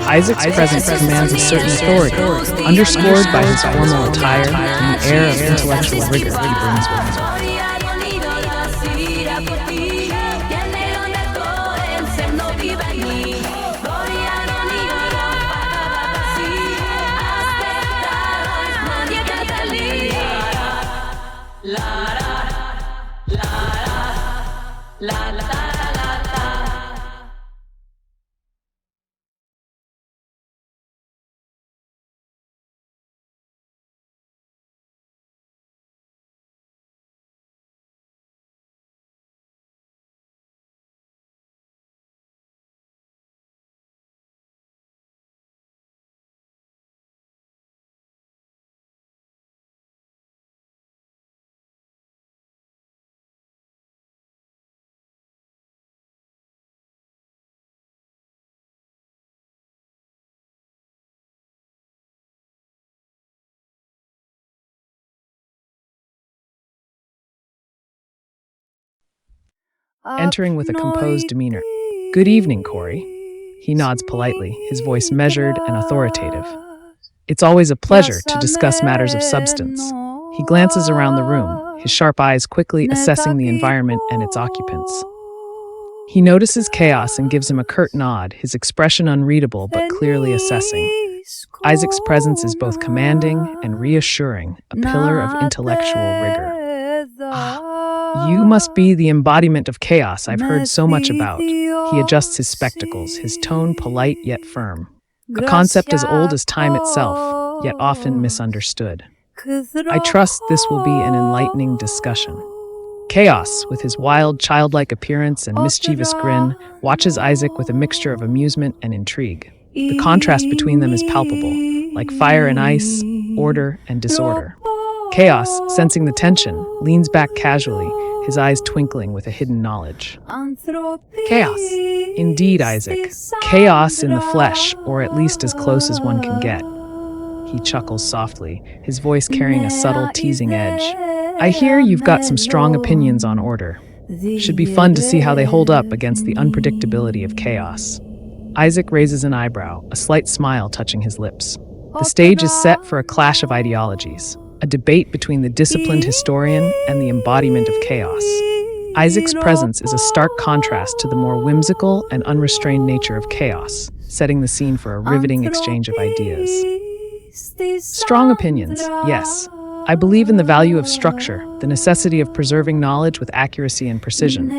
Isaac's presence commands a certain authority, underscored by his formal attire and the air of intellectual rigor he brings with him. Entering with a composed demeanor. Good evening, Corey. He nods politely, his voice measured and authoritative. It's always a pleasure to discuss matters of substance. He glances around the room, his sharp eyes quickly assessing the environment and its occupants. He notices Chaos and gives him a curt nod, his expression unreadable but clearly assessing. Isaac's presence is both commanding and reassuring, a pillar of intellectual rigor. You must be the embodiment of chaos I've heard so much about. He adjusts his spectacles, his tone polite yet firm. A concept as old as time itself, yet often misunderstood. I trust this will be an enlightening discussion. Chaos, with his wild, childlike appearance and mischievous grin, watches Isaac with a mixture of amusement and intrigue. The contrast between them is palpable, like fire and ice, order and disorder. Chaos, sensing the tension, leans back casually, his eyes twinkling with a hidden knowledge. Chaos. Indeed, Isaac. Chaos in the flesh, or at least as close as one can get. He chuckles softly, his voice carrying a subtle, teasing edge. I hear you've got some strong opinions on order. Should be fun to see how they hold up against the unpredictability of chaos. Isaac raises an eyebrow, a slight smile touching his lips. The stage is set for a clash of ideologies, a debate between the disciplined historian and the embodiment of chaos. Isaac's presence is a stark contrast to the more whimsical and unrestrained nature of chaos, setting the scene for a riveting exchange of ideas. Strong opinions, yes. I believe in the value of structure, the necessity of preserving knowledge with accuracy and precision.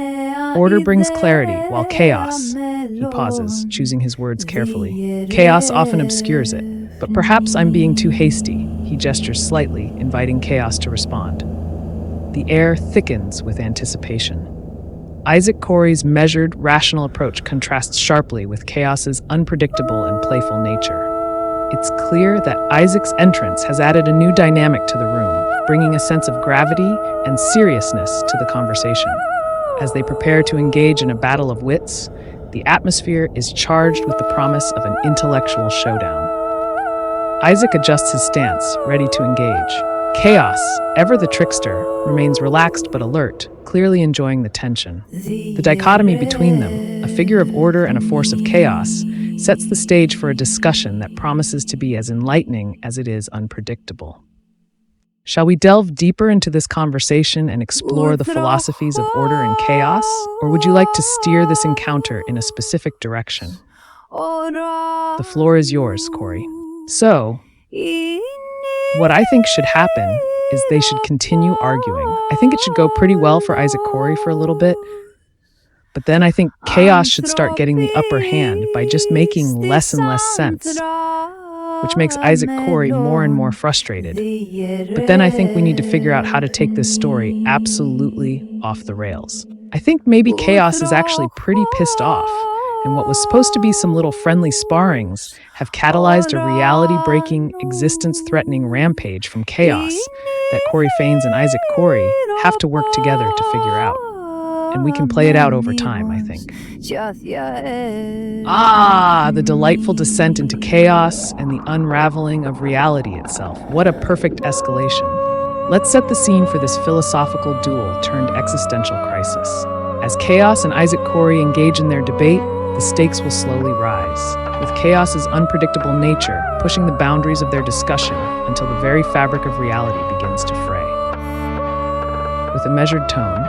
Order brings clarity, while chaos... He pauses, choosing his words carefully. Chaos often obscures it, but perhaps I'm being too hasty. He gestures slightly, inviting chaos to respond. The air thickens with anticipation. Isaac Corey's measured, rational approach contrasts sharply with chaos's unpredictable and playful nature. It's clear that Isaac's entrance has added a new dynamic to the room, bringing a sense of gravity and seriousness to the conversation. As they prepare to engage in a battle of wits, the atmosphere is charged with the promise of an intellectual showdown. Isaac adjusts his stance, ready to engage. Chaos, ever the trickster, remains relaxed but alert, clearly enjoying the tension. The dichotomy between them, a figure of order and a force of chaos, sets the stage for a discussion that promises to be as enlightening as it is unpredictable. Shall we delve deeper into this conversation and explore the philosophies of order and chaos? Or would you like to steer this encounter in a specific direction? The floor is yours, Corey. So, what I think should happen is they should continue arguing. I think it should go pretty well for Isaac Corey for a little bit, but then I think chaos should start getting the upper hand by just making less and less sense, which makes Isaac Corey more and more frustrated. But then I think we need to figure out how to take this story absolutely off the rails. I think maybe chaos is actually pretty pissed off, and what was supposed to be some little friendly sparrings have catalyzed a reality-breaking, existence-threatening rampage from chaos that Corey Faines and Isaac Corey have to work together to figure out. And we can play it out over time, I think. The delightful descent into chaos and the unraveling of reality itself. What a perfect escalation. Let's set the scene for this philosophical duel turned existential crisis. As chaos and Isaac Corey engage in their debate, the stakes will slowly rise, with chaos's unpredictable nature pushing the boundaries of their discussion until the very fabric of reality begins to fray. With a measured tone,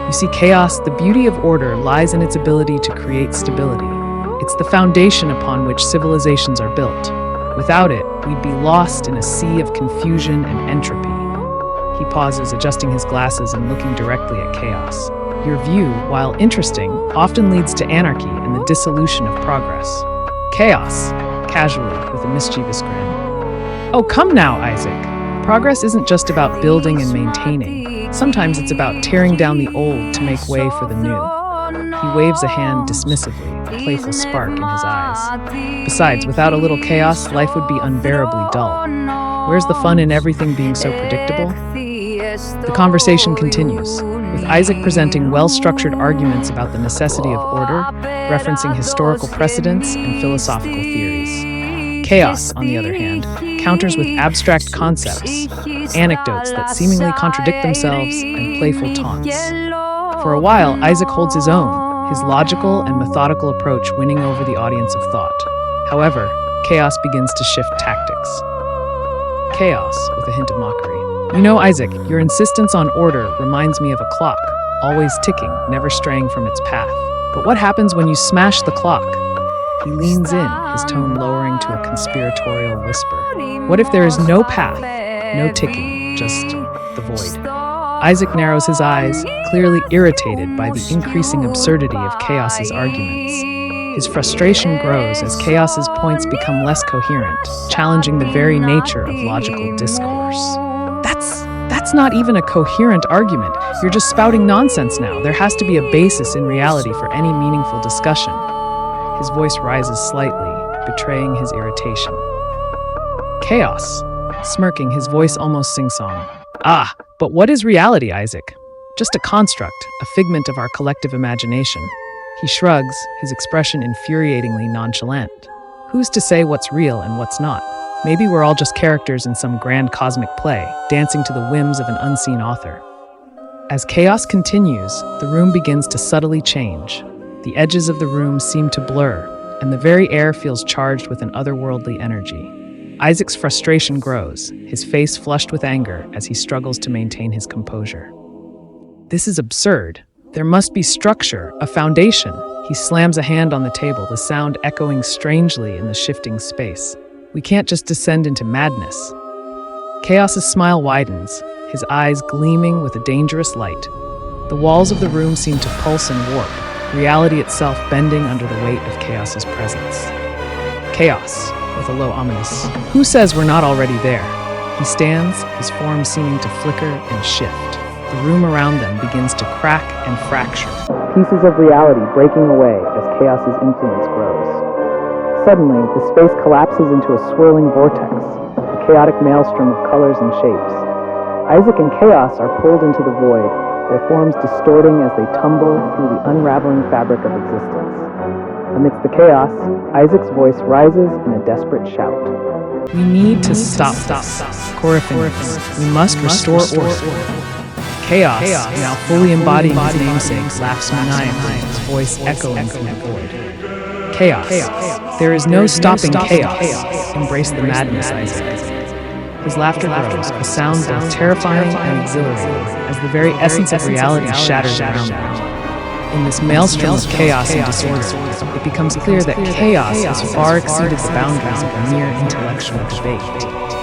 you see, chaos, the beauty of order, lies in its ability to create stability. It's the foundation upon which civilizations are built. Without it, we'd be lost in a sea of confusion and entropy. He pauses, adjusting his glasses and looking directly at chaos. Your view, while interesting, often leads to anarchy and the dissolution of progress. Chaos, casually, with a mischievous grin. Oh, come now, Isaac. Progress isn't just about building and maintaining. Sometimes it's about tearing down the old to make way for the new. He waves a hand dismissively, a playful spark in his eyes. Besides, without a little chaos, life would be unbearably dull. Where's the fun in everything being so predictable? The conversation continues, with Isaac presenting well-structured arguments about the necessity of order, referencing historical precedents and philosophical theories. Chaos, on the other hand, counters with abstract concepts, anecdotes that seemingly contradict themselves, and playful taunts. For a while, Isaac holds his own, his logical and methodical approach winning over the audience of thought. However, chaos begins to shift tactics. Chaos, with a hint of mockery. You know, Isaac, your insistence on order reminds me of a clock, always ticking, never straying from its path. But what happens when you smash the clock? He leans in, his tone lowering to a conspiratorial whisper. What if there is no path, no ticking, just the void? Isaac narrows his eyes, clearly irritated by the increasing absurdity of Chaos's arguments. His frustration grows as Chaos's points become less coherent, challenging the very nature of logical discourse. That's not even a coherent argument. You're just spouting nonsense now. There has to be a basis in reality for any meaningful discussion. His voice rises slightly, betraying his irritation. Chaos, smirking, his voice almost sing-song. Ah, but what is reality, Isaac? Just a construct, a figment of our collective imagination. He shrugs, his expression infuriatingly nonchalant. Who's to say what's real and what's not? Maybe we're all just characters in some grand cosmic play, dancing to the whims of an unseen author. As chaos continues, the room begins to subtly change. The edges of the room seem to blur, and the very air feels charged with an otherworldly energy. Isaac's frustration grows, his face flushed with anger as he struggles to maintain his composure. This is absurd. There must be structure, a foundation. He slams a hand on the table, the sound echoing strangely in the shifting space. We can't just descend into madness. Chaos's smile widens, his eyes gleaming with a dangerous light. The walls of the room seem to pulse and warp, reality itself bending under the weight of Chaos's presence. Chaos, with a low ominous, "Who says we're not already there?" He stands, his form seeming to flicker and shift. The room around them begins to crack and fracture. Pieces of reality breaking away as Chaos's influence grows. Suddenly, the space collapses into a swirling vortex, a chaotic maelstrom of colors and shapes. Isaac and Chaos are pulled into the void, their forms distorting as they tumble through the unraveling fabric of existence. Amidst the chaos, Isaac's voice rises in a desperate shout. "We need to stop this. Coryphenes, we must restore order." Chaos, now fully embodying his namesake, laughs maniacally, his voice echoing through the void. Chaos. There is no stopping chaos. Embrace the madness, Isaac. His laughter grows, a sound both terrifying and exhilarating, as the very essence of reality shatters around them. In this maelstrom of chaos and disorder, it becomes clear that chaos has far exceeded the boundaries of a mere intellectual debate.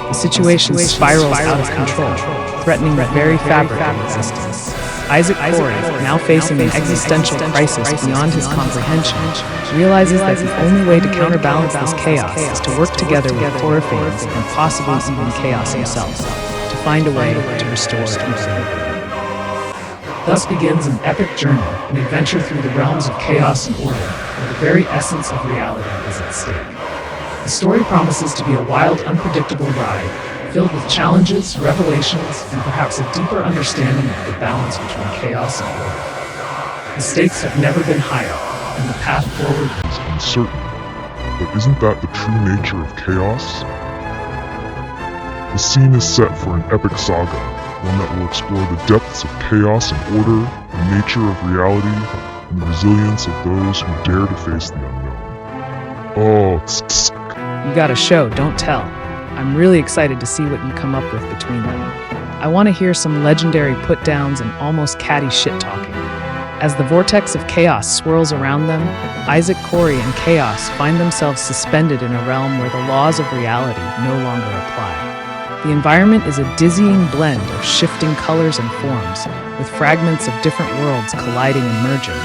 The situation spirals out of control, threatening the very fabric of existence. Isaac Corey, now facing an existential crisis beyond his comprehension, realizes that the only way to counterbalance this chaos is to work together with Coryphenes and possibly even Chaos himself, to find a way to restore equilibrium. Thus begins an epic journey, an adventure through the realms of chaos and order, where the very essence of reality is at stake. The story promises to be a wild, unpredictable ride, filled with challenges, revelations, and perhaps a deeper understanding of the balance between chaos and order. The stakes have never been higher, and the path forward is uncertain. But isn't that the true nature of chaos? The scene is set for an epic saga, one that will explore the depths of chaos and order, the nature of reality, and the resilience of those who dare to face the unknown. Oh, You got a show, don't tell. I'm really excited to see what you come up with between them. I want to hear some legendary put-downs and almost catty shit-talking. As the vortex of chaos swirls around them, Isaac Corey and Chaos find themselves suspended in a realm where the laws of reality no longer apply. The environment is a dizzying blend of shifting colors and forms, with fragments of different worlds colliding and merging.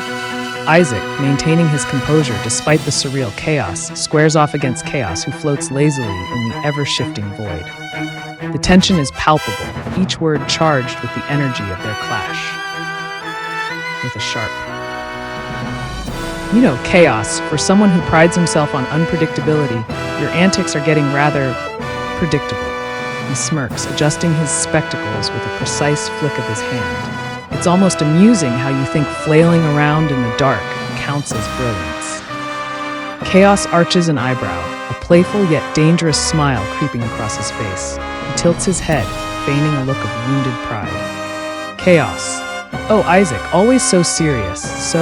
Isaac, maintaining his composure despite the surreal chaos, squares off against Chaos, who floats lazily in the ever-shifting void. The tension is palpable, each word charged with the energy of their clash. With a sharp, "You know, Chaos, for someone who prides himself on unpredictability, your antics are getting rather predictable." He smirks, adjusting his spectacles with a precise flick of his hand. It's almost amusing how you think flailing around in the dark counts as brilliance. Chaos arches an eyebrow, a playful yet dangerous smile creeping across his face. He tilts his head, feigning a look of wounded pride. Chaos. "Oh, Isaac, always so serious, so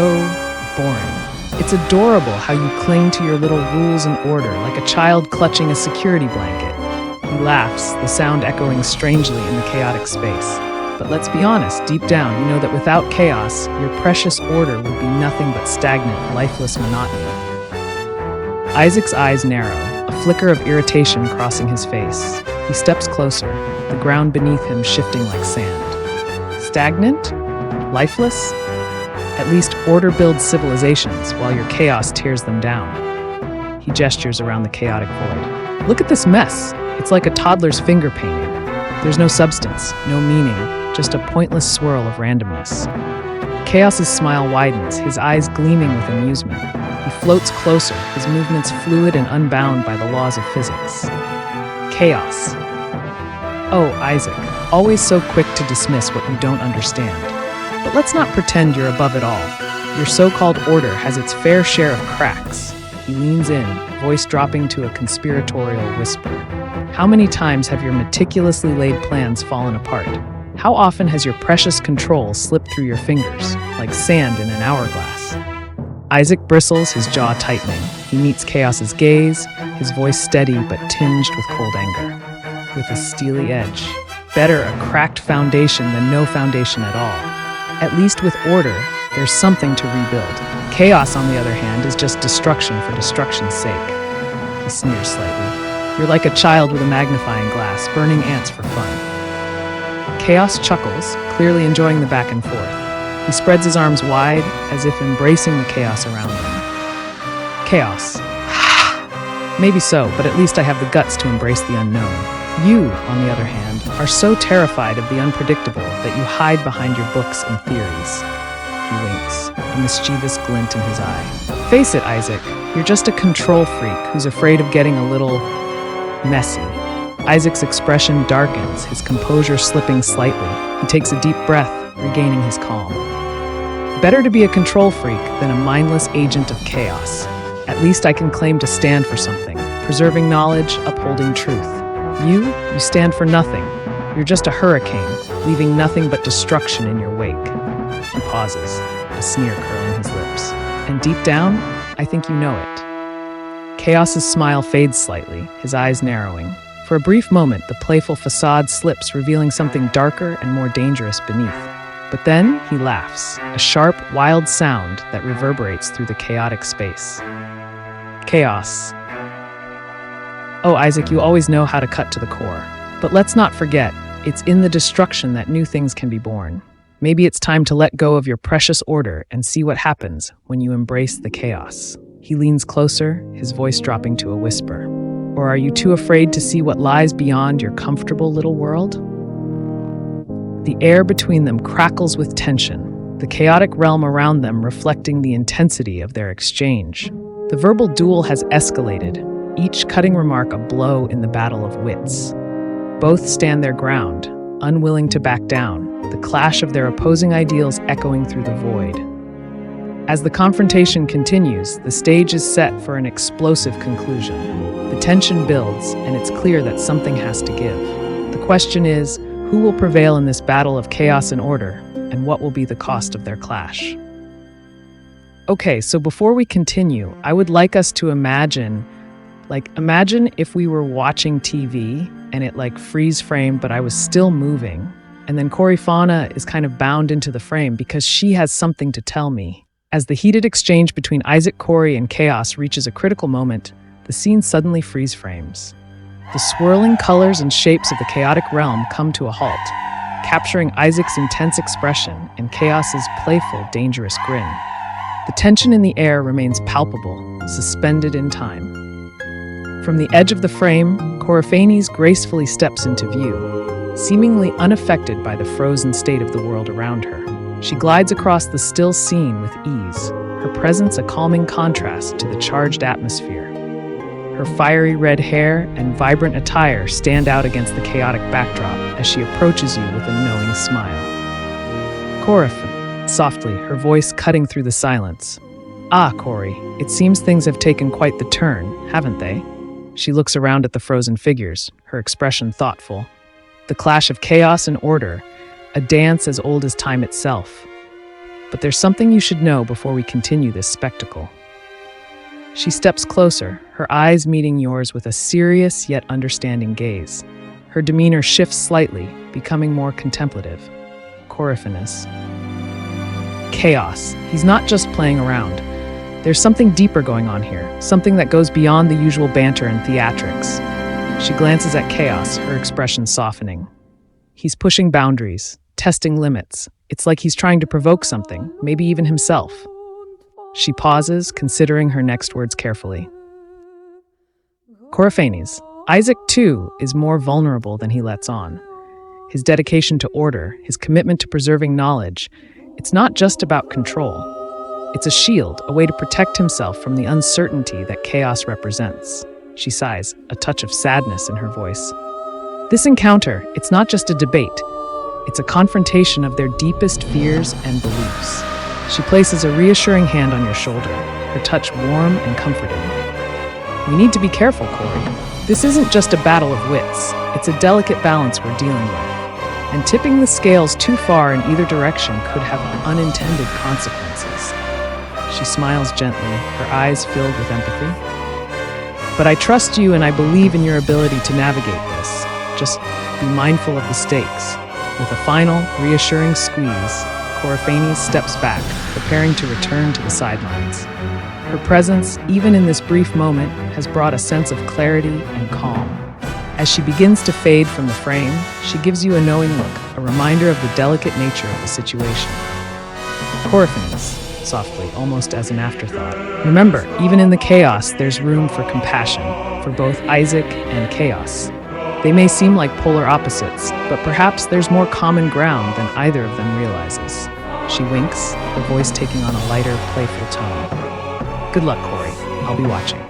boring. It's adorable how you cling to your little rules and order, like a child clutching a security blanket." He laughs, the sound echoing strangely in the chaotic space. But let's be honest, deep down, you know that without chaos, your precious order would be nothing but stagnant, lifeless monotony. Isaac's eyes narrow, a flicker of irritation crossing his face. He steps closer, the ground beneath him shifting like sand. Stagnant? Lifeless? At least order builds civilizations, while your chaos tears them down. He gestures around the chaotic void. "Look at this mess. It's like a toddler's finger painting. There's no substance, no meaning, just a pointless swirl of randomness." Chaos's smile widens, his eyes gleaming with amusement. He floats closer, his movements fluid and unbound by the laws of physics. "Chaos, Oh, Isaac, always so quick to dismiss what you don't understand. But let's not pretend you're above it all. Your so-called order has its fair share of cracks. He leans in, voice dropping to a conspiratorial whisper. How many times have your meticulously laid plans fallen apart? How often has your precious control slipped through your fingers, like sand in an hourglass? Isaac bristles, his jaw tightening. He meets Chaos's gaze, his voice steady but tinged with cold anger. With a steely edge. Better a cracked foundation than no foundation at all. At least with order, there's something to rebuild. Chaos, on the other hand, is just destruction for destruction's sake. He sneers slightly. You're like a child with a magnifying glass, burning ants for fun. Chaos chuckles, clearly enjoying the back and forth. He spreads his arms wide, as if embracing the chaos around him. Chaos. Maybe so, but at least I have the guts to embrace the unknown. You, on the other hand, are so terrified of the unpredictable that you hide behind your books and theories. He winks, a mischievous glint in his eye. Face it, Isaac, you're just a control freak who's afraid of getting a little messy. Isaac's expression darkens, his composure slipping slightly. He takes a deep breath, regaining his calm. Better to be a control freak than a mindless agent of chaos. At least I can claim to stand for something, preserving knowledge, upholding truth. You stand for nothing. You're just a hurricane, leaving nothing but destruction in your wake. He pauses, a sneer curling his lips. And deep down, I think you know it. Chaos's smile fades slightly, his eyes narrowing. For a brief moment, the playful facade slips, revealing something darker and more dangerous beneath. But then he laughs, a sharp, wild sound that reverberates through the chaotic space. Chaos. Oh, Isaac, you always know how to cut to the core. But let's not forget, it's in the destruction that new things can be born. Maybe it's time to let go of your precious order and see what happens when you embrace the chaos. He leans closer, his voice dropping to a whisper. Or are you too afraid to see what lies beyond your comfortable little world? The air between them crackles with tension, the chaotic realm around them reflecting the intensity of their exchange. The verbal duel has escalated, each cutting remark a blow in the battle of wits. Both stand their ground, unwilling to back down, the clash of their opposing ideals echoing through the void. As the confrontation continues, the stage is set for an explosive conclusion. The tension builds, and it's clear that something has to give. The question is, who will prevail in this battle of chaos and order, and what will be the cost of their clash? Okay, so before we continue, I would like us to imagine if we were watching TV and it freeze framed, but I was still moving. And then Corifana is kind of bound into the frame because she has something to tell me. As the heated exchange between Isaac, Corey, and Chaos reaches a critical moment, the scene suddenly freeze frames. The swirling colors and shapes of the chaotic realm come to a halt, capturing Isaac's intense expression and Chaos's playful, dangerous grin. The tension in the air remains palpable, suspended in time. From the edge of the frame, Corifana gracefully steps into view, seemingly unaffected by the frozen state of the world around her. She glides across the still scene with ease, her presence a calming contrast to the charged atmosphere. Her fiery red hair and vibrant attire stand out against the chaotic backdrop as she approaches you with a knowing smile. Corifana, softly, her voice cutting through the silence. Ah, Corey, it seems things have taken quite the turn, haven't they? She looks around at the frozen figures, her expression thoughtful. The clash of chaos and order, a dance as old as time itself. But there's something you should know before we continue this spectacle. She steps closer, her eyes meeting yours with a serious yet understanding gaze. Her demeanor shifts slightly, becoming more contemplative. Corifana. Chaos. He's not just playing around. There's something deeper going on here, something that goes beyond the usual banter and theatrics. She glances at Chaos, her expression softening. He's pushing boundaries, testing limits. It's like he's trying to provoke something, maybe even himself. She pauses, considering her next words carefully. Corifana. Isaac, too, is more vulnerable than he lets on. His dedication to order, his commitment to preserving knowledge, it's not just about control. It's a shield, a way to protect himself from the uncertainty that chaos represents. She sighs, a touch of sadness in her voice. This encounter, it's not just a debate. It's a confrontation of their deepest fears and beliefs. She places a reassuring hand on your shoulder, her touch warm and comforting. We need to be careful, Corey. This isn't just a battle of wits. It's a delicate balance we're dealing with. And tipping the scales too far in either direction could have unintended consequences. She smiles gently, her eyes filled with empathy. But I trust you and I believe in your ability to navigate this. Just be mindful of the stakes. With a final, reassuring squeeze, Coraphanes steps back, preparing to return to the sidelines. Her presence, even in this brief moment, has brought a sense of clarity and calm. As she begins to fade from the frame, she gives you a knowing look, a reminder of the delicate nature of the situation. Coraphanes, softly, almost as an afterthought. Remember, even in the chaos, there's room for compassion, for both Isaac and Chaos. They may seem like polar opposites, but perhaps there's more common ground than either of them realizes. She winks, her voice taking on a lighter, playful tone. Good luck, Corey. I'll be watching.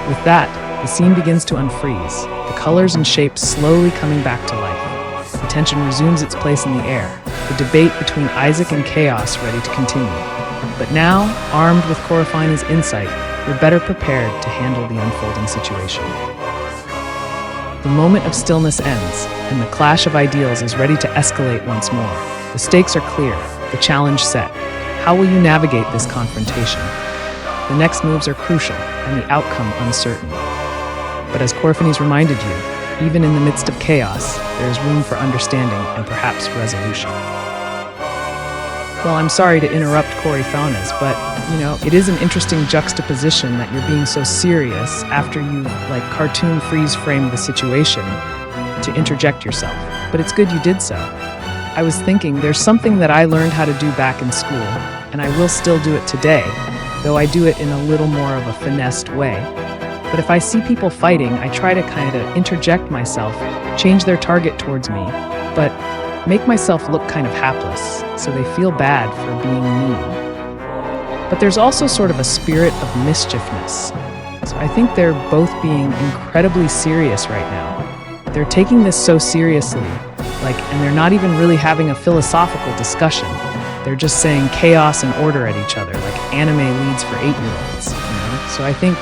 With that, the scene begins to unfreeze, the colors and shapes slowly coming back to life. The tension resumes its place in the air, the debate between Isaac and Chaos ready to continue. But now, armed with Coraphanes' insight, you're better prepared to handle the unfolding situation. The moment of stillness ends, and the clash of ideals is ready to escalate once more. The stakes are clear, the challenge set. How will you navigate this confrontation? The next moves are crucial, and the outcome uncertain. But as Coraphanes reminded you, even in the midst of chaos, there is room for understanding and perhaps resolution. Well, I'm sorry to interrupt Coraphanes, but, it is an interesting juxtaposition that you're being so serious after you've, cartoon freeze-framed the situation to interject yourself. But it's good you did so. I was thinking there's something that I learned how to do back in school, and I will still do it today, though I do it in a little more of a finessed way. But if I see people fighting, I try to kind of interject myself, change their target towards me, but make myself look kind of hapless, so they feel bad for being mean. But there's also sort of a spirit of mischiefness. So I think they're both being incredibly serious right now. They're taking this so seriously, and they're not even really having a philosophical discussion. They're just saying chaos and order at each other, like anime leads for 8-year-olds. So I think,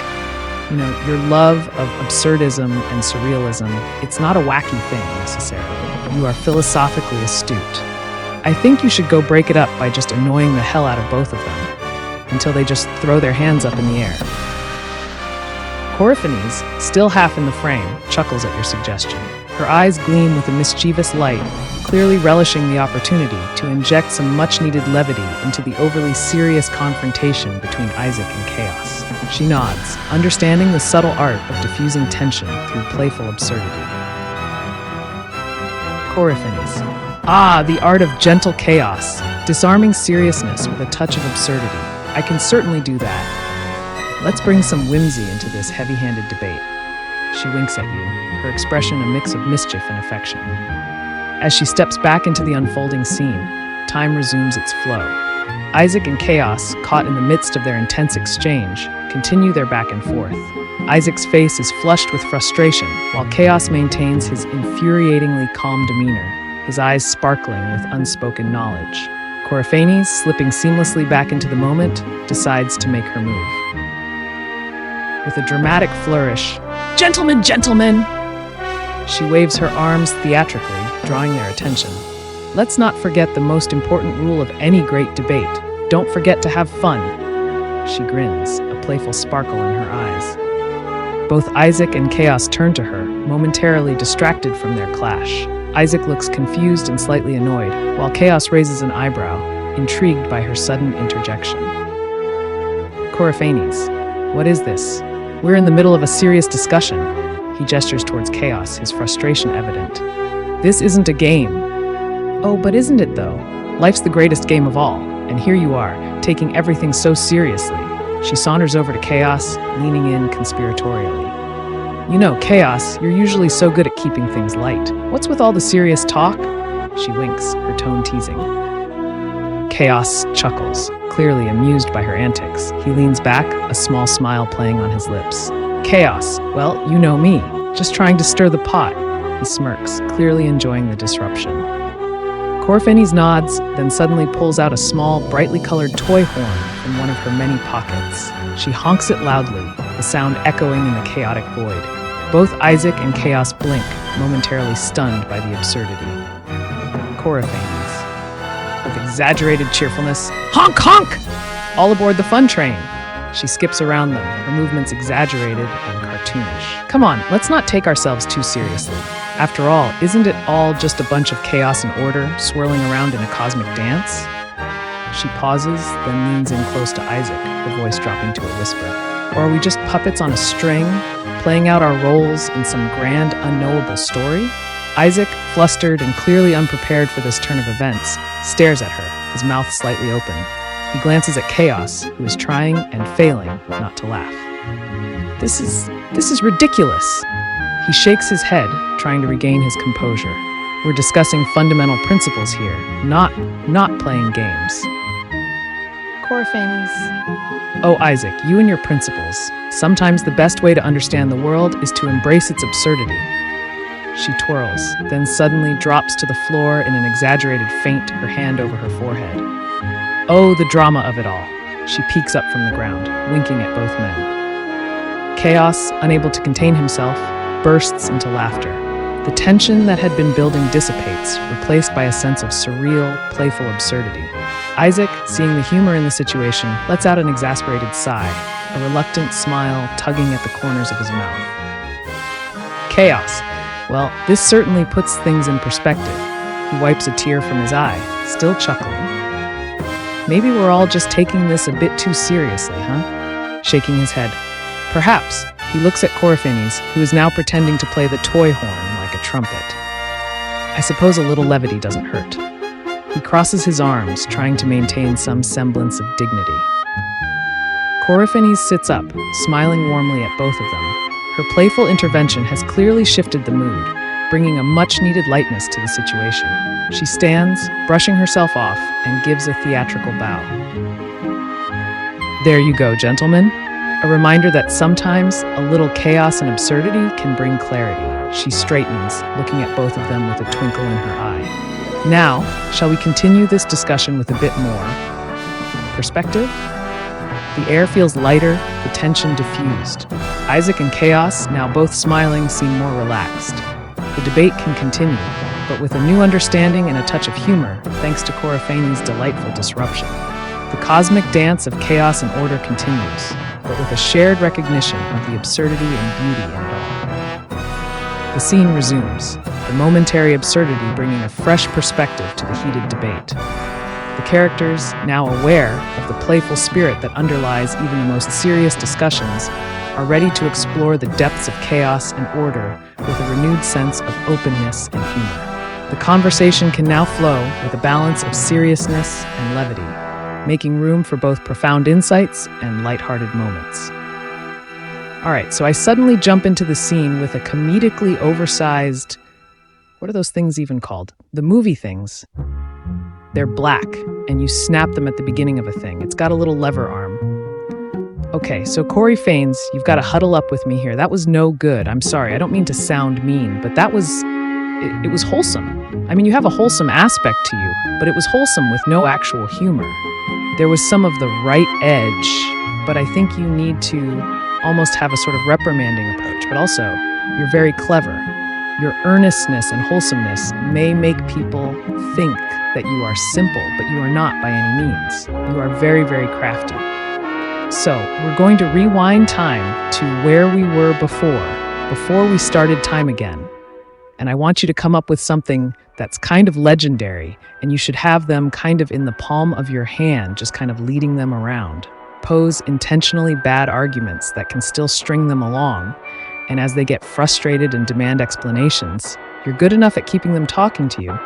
your love of absurdism and surrealism, it's not a wacky thing necessarily. You are philosophically astute. I think you should go break it up by just annoying the hell out of both of them until they just throw their hands up in the air. Coraphanes, still half in the frame, chuckles at your suggestion. Her eyes gleam with a mischievous light, clearly relishing the opportunity to inject some much-needed levity into the overly serious confrontation between Isaac and Chaos. She nods, understanding the subtle art of diffusing tension through playful absurdity. Coraphanes. Ah, the art of gentle chaos, disarming seriousness with a touch of absurdity. I can certainly do that. Let's bring some whimsy into this heavy-handed debate. She winks at you, her expression a mix of mischief and affection. As she steps back into the unfolding scene, time resumes its flow. Isaac and Chaos, caught in the midst of their intense exchange, continue their back and forth. Isaac's face is flushed with frustration, while Chaos maintains his infuriatingly calm demeanor, his eyes sparkling with unspoken knowledge. Coraphanes, slipping seamlessly back into the moment, decides to make her move. With a dramatic flourish, "Gentlemen, gentlemen!" She waves her arms theatrically, drawing their attention. Let's not forget the most important rule of any great debate. Don't forget to have fun. She grins, a playful sparkle in her eyes. Both Isaac and Chaos turn to her, momentarily distracted from their clash. Isaac looks confused and slightly annoyed, while Chaos raises an eyebrow, intrigued by her sudden interjection. Coraphanes, what is this? We're in the middle of a serious discussion. He gestures towards Chaos, his frustration evident. This isn't a game. Oh, but isn't it though? Life's the greatest game of all, and here you are, taking everything so seriously. She saunters over to Chaos, leaning in conspiratorially. Chaos, you're usually so good at keeping things light. What's with all the serious talk? She winks, her tone teasing. Chaos chuckles, clearly amused by her antics. He leans back, a small smile playing on his lips. Chaos, well, you know me, just trying to stir the pot. He smirks, clearly enjoying the disruption. Corfenes nods, then suddenly pulls out a small, brightly colored toy horn from one of her many pockets. She honks it loudly, the sound echoing in the chaotic void. Both Isaac and Chaos blink, momentarily stunned by the absurdity. Corfenes, with exaggerated cheerfulness, honk honk! All aboard the fun train! She skips around them, her movements exaggerated and cartoonish. Come on, let's not take ourselves too seriously. After all, isn't it all just a bunch of chaos and order swirling around in a cosmic dance? She pauses, then leans in close to Isaac, her voice dropping to a whisper. Or are we just puppets on a string, playing out our roles in some grand, unknowable story? Isaac, flustered and clearly unprepared for this turn of events, stares at her, his mouth slightly open. He glances at Chaos, who is trying and failing not to laugh. This is ridiculous. He shakes his head, trying to regain his composure. We're discussing fundamental principles here, not playing games. Corfenes. Oh, Isaac, you and your principles. Sometimes the best way to understand the world is to embrace its absurdity. She twirls, then suddenly drops to the floor in an exaggerated feint, her hand over her forehead. Oh, the drama of it all. She peeks up from the ground, winking at both men. Chaos, unable to contain himself, bursts into laughter. The tension that had been building dissipates, replaced by a sense of surreal, playful absurdity. Isaac, seeing the humor in the situation, lets out an exasperated sigh, a reluctant smile tugging at the corners of his mouth. Chaos. Well, this certainly puts things in perspective. He wipes a tear from his eye, still chuckling. Maybe we're all just taking this a bit too seriously, huh? Shaking his head. Perhaps. He looks at Corfenes, who is now pretending to play the toy horn like a trumpet. I suppose a little levity doesn't hurt. He crosses his arms, trying to maintain some semblance of dignity. Corfenes sits up, smiling warmly at both of them. Her playful intervention has clearly shifted the mood, bringing a much-needed lightness to the situation. She stands, brushing herself off, and gives a theatrical bow. There you go, gentlemen. A reminder that sometimes a little chaos and absurdity can bring clarity. She straightens, looking at both of them with a twinkle in her eye. Now, shall we continue this discussion with a bit more perspective? The air feels lighter, the tension diffused. Isaac and Chaos, now both smiling, seem more relaxed. The debate can continue, but with a new understanding and a touch of humor, thanks to Corfenes' delightful disruption. The cosmic dance of chaos and order continues, but with a shared recognition of the absurdity and beauty in it all. The scene resumes, the momentary absurdity bringing a fresh perspective to the heated debate. The characters, now aware of the playful spirit that underlies even the most serious discussions, are ready to explore the depths of chaos and order with a renewed sense of openness and humor. The conversation can now flow with a balance of seriousness and levity, making room for both profound insights and lighthearted moments. All right, so I suddenly jump into the scene with a comedically oversized, what are those things even called? The movie things. They're black, and you snap them at the beginning of a thing. It's got a little lever arm. Okay, so Corfenes, you've got to huddle up with me here. That was no good. I'm sorry, I don't mean to sound mean, but that was, it was wholesome. I mean, you have a wholesome aspect to you, but it was wholesome with no actual humor. There was some of the right edge, but I think you need to almost have a sort of reprimanding approach. But also, you're very clever. Your earnestness and wholesomeness may make people think that you are simple, but you are not by any means. You are very, very crafty. So, we're going to rewind time to where we were before we started time again. And I want you to come up with something that's kind of legendary, and you should have them kind of in the palm of your hand, just kind of leading them around. Pose intentionally bad arguments that can still string them along, and as they get frustrated and demand explanations, you're good enough at keeping them talking to you,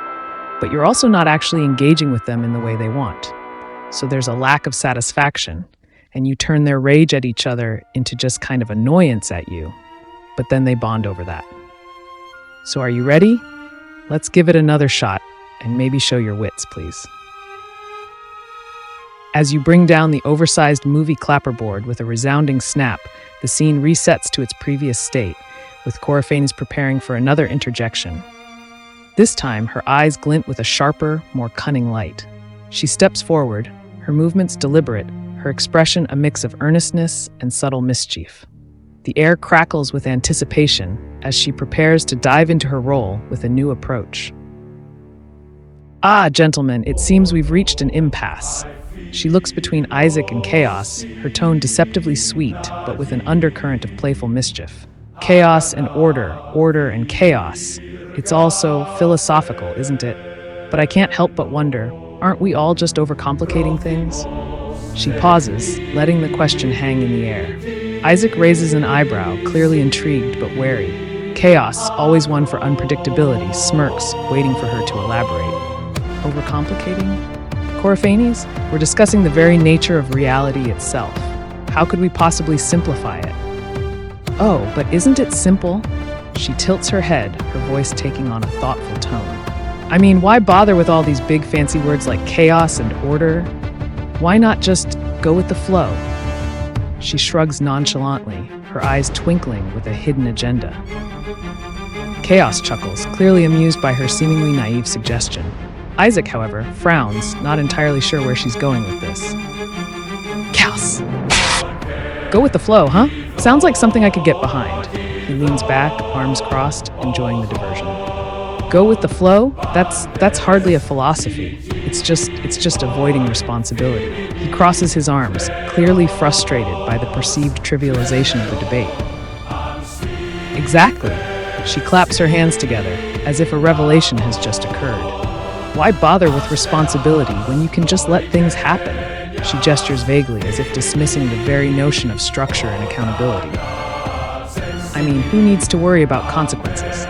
but you're also not actually engaging with them in the way they want. So there's a lack of satisfaction, and you turn their rage at each other into just kind of annoyance at you, but then they bond over that. So are you ready? Let's give it another shot, and maybe show your wits, please. As you bring down the oversized movie clapperboard with a resounding snap, the scene resets to its previous state, with Coryphanes preparing for another interjection. This time, her eyes glint with a sharper, more cunning light. She steps forward, her movements deliberate, her expression a mix of earnestness and subtle mischief. The air crackles with anticipation as she prepares to dive into her role with a new approach. "Ah, gentlemen, it seems we've reached an impasse." She looks between Isaac and Chaos, her tone deceptively sweet, but with an undercurrent of playful mischief. Chaos and order, order and chaos. It's all so philosophical, isn't it? But I can't help but wonder, aren't we all just overcomplicating things? She pauses, letting the question hang in the air. Isaac raises an eyebrow, clearly intrigued but wary. Chaos, always one for unpredictability, smirks, waiting for her to elaborate. Overcomplicating? Coryphanes, we're discussing the very nature of reality itself. How could we possibly simplify it? Oh, but isn't it simple? She tilts her head, her voice taking on a thoughtful tone. I mean, why bother with all these big fancy words like chaos and order? Why not just go with the flow? She shrugs nonchalantly, her eyes twinkling with a hidden agenda. Chaos chuckles, clearly amused by her seemingly naive suggestion. Isaac, however, frowns, not entirely sure where she's going with this. Chaos! Go with the flow, huh? Sounds like something I could get behind. He leans back, arms crossed, enjoying the diversion. Go with the flow? That's hardly a philosophy. It's just avoiding responsibility. He crosses his arms, clearly frustrated by the perceived trivialization of the debate. Exactly. She claps her hands together, as if a revelation has just occurred. Why bother with responsibility when you can just let things happen? She gestures vaguely, as if dismissing the very notion of structure and accountability. I mean, who needs to worry about consequences?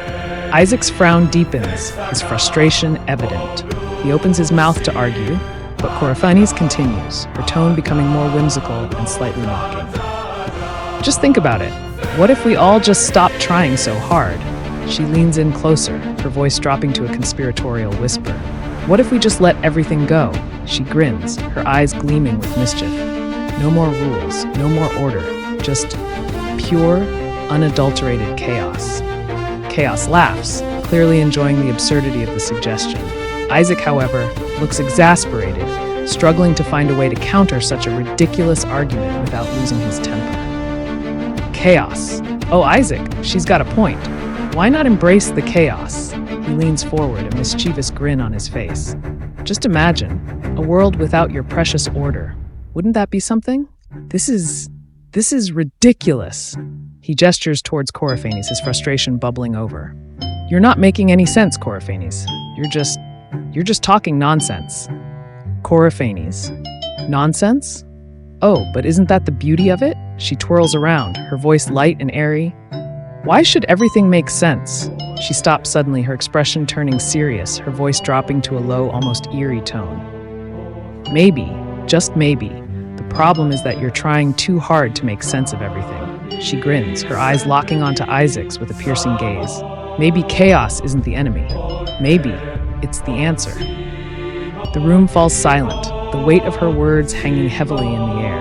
Isaac's frown deepens, his frustration evident. He opens his mouth to argue, but Coryphanes continues, her tone becoming more whimsical and slightly mocking. Just think about it. What if we all just stopped trying so hard? She leans in closer, her voice dropping to a conspiratorial whisper. What if we just let everything go? She grins, her eyes gleaming with mischief. No more rules, no more order, just pure, unadulterated chaos. Chaos laughs, clearly enjoying the absurdity of the suggestion. Isaac, however, looks exasperated, struggling to find a way to counter such a ridiculous argument without losing his temper. Chaos. Oh, Isaac, she's got a point. Why not embrace the chaos? He leans forward, a mischievous grin on his face. Just imagine, a world without your precious order. Wouldn't that be something? This is ridiculous. He gestures towards Coryphanes, his frustration bubbling over. You're not making any sense, Coryphanes. You're just talking nonsense. Coryphanes. Nonsense? Oh, but isn't that the beauty of it? She twirls around, her voice light and airy. Why should everything make sense? She stops suddenly, her expression turning serious, her voice dropping to a low, almost eerie tone. Maybe, just maybe, the problem is that you're trying too hard to make sense of everything. She grins, her eyes locking onto Isaac's with a piercing gaze. Maybe chaos isn't the enemy. Maybe it's the answer. The room falls silent, the weight of her words hanging heavily in the air.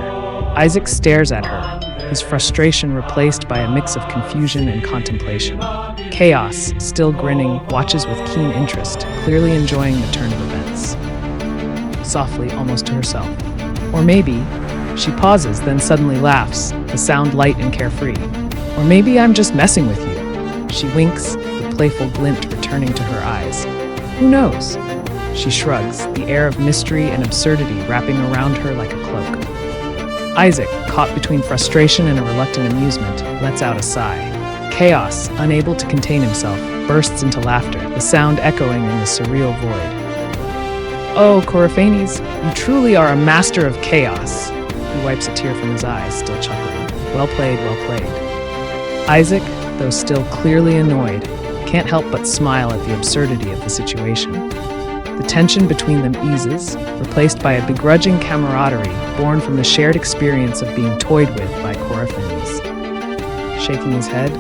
Isaac stares at her, his frustration replaced by a mix of confusion and contemplation. Chaos, still grinning, watches with keen interest, clearly enjoying the turn of events. Softly, almost to herself. Or maybe, she pauses, then suddenly laughs, the sound light and carefree. Or maybe I'm just messing with you. She winks, the playful glint returning to her eyes. Who knows? She shrugs, the air of mystery and absurdity wrapping around her like a cloak. Isaac, caught between frustration and a reluctant amusement, lets out a sigh. Chaos, unable to contain himself, bursts into laughter, the sound echoing in the surreal void. Oh, Coryphanes, you truly are a master of chaos. He wipes a tear from his eyes, still chuckling. Well played, well played. Isaac, though still clearly annoyed, can't help but smile at the absurdity of the situation. The tension between them eases, replaced by a begrudging camaraderie born from the shared experience of being toyed with by Coryphanes. Shaking his head,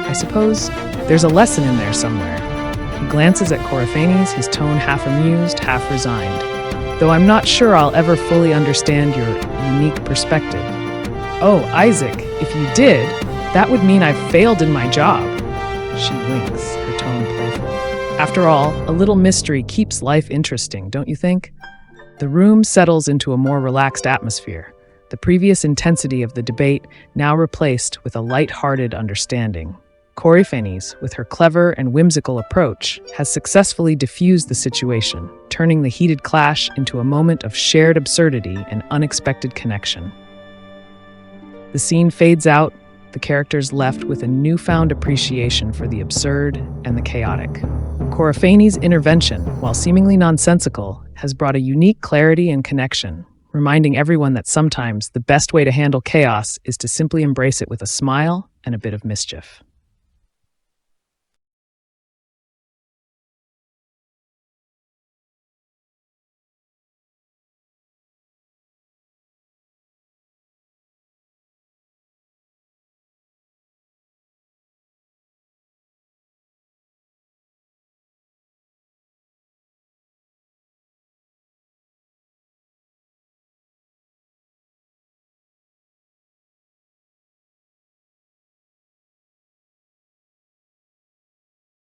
I suppose there's a lesson in there somewhere. He glances at Coryphanes, his tone half amused, half resigned. Though I'm not sure I'll ever fully understand your unique perspective. Oh, Isaac, if you did, That would mean I've failed in my job. She winks, her tone playful. After all, a little mystery keeps life interesting, don't you think? The room settles into a more relaxed atmosphere, the previous intensity of the debate now replaced with a light-hearted understanding. Corifenes, with her clever and whimsical approach, has successfully diffused the situation, turning the heated clash into a moment of shared absurdity and unexpected connection. The scene fades out, the characters left with a newfound appreciation for the absurd and the chaotic. Corifenes' intervention, while seemingly nonsensical, has brought a unique clarity and connection, reminding everyone that sometimes the best way to handle chaos is to simply embrace it with a smile and a bit of mischief.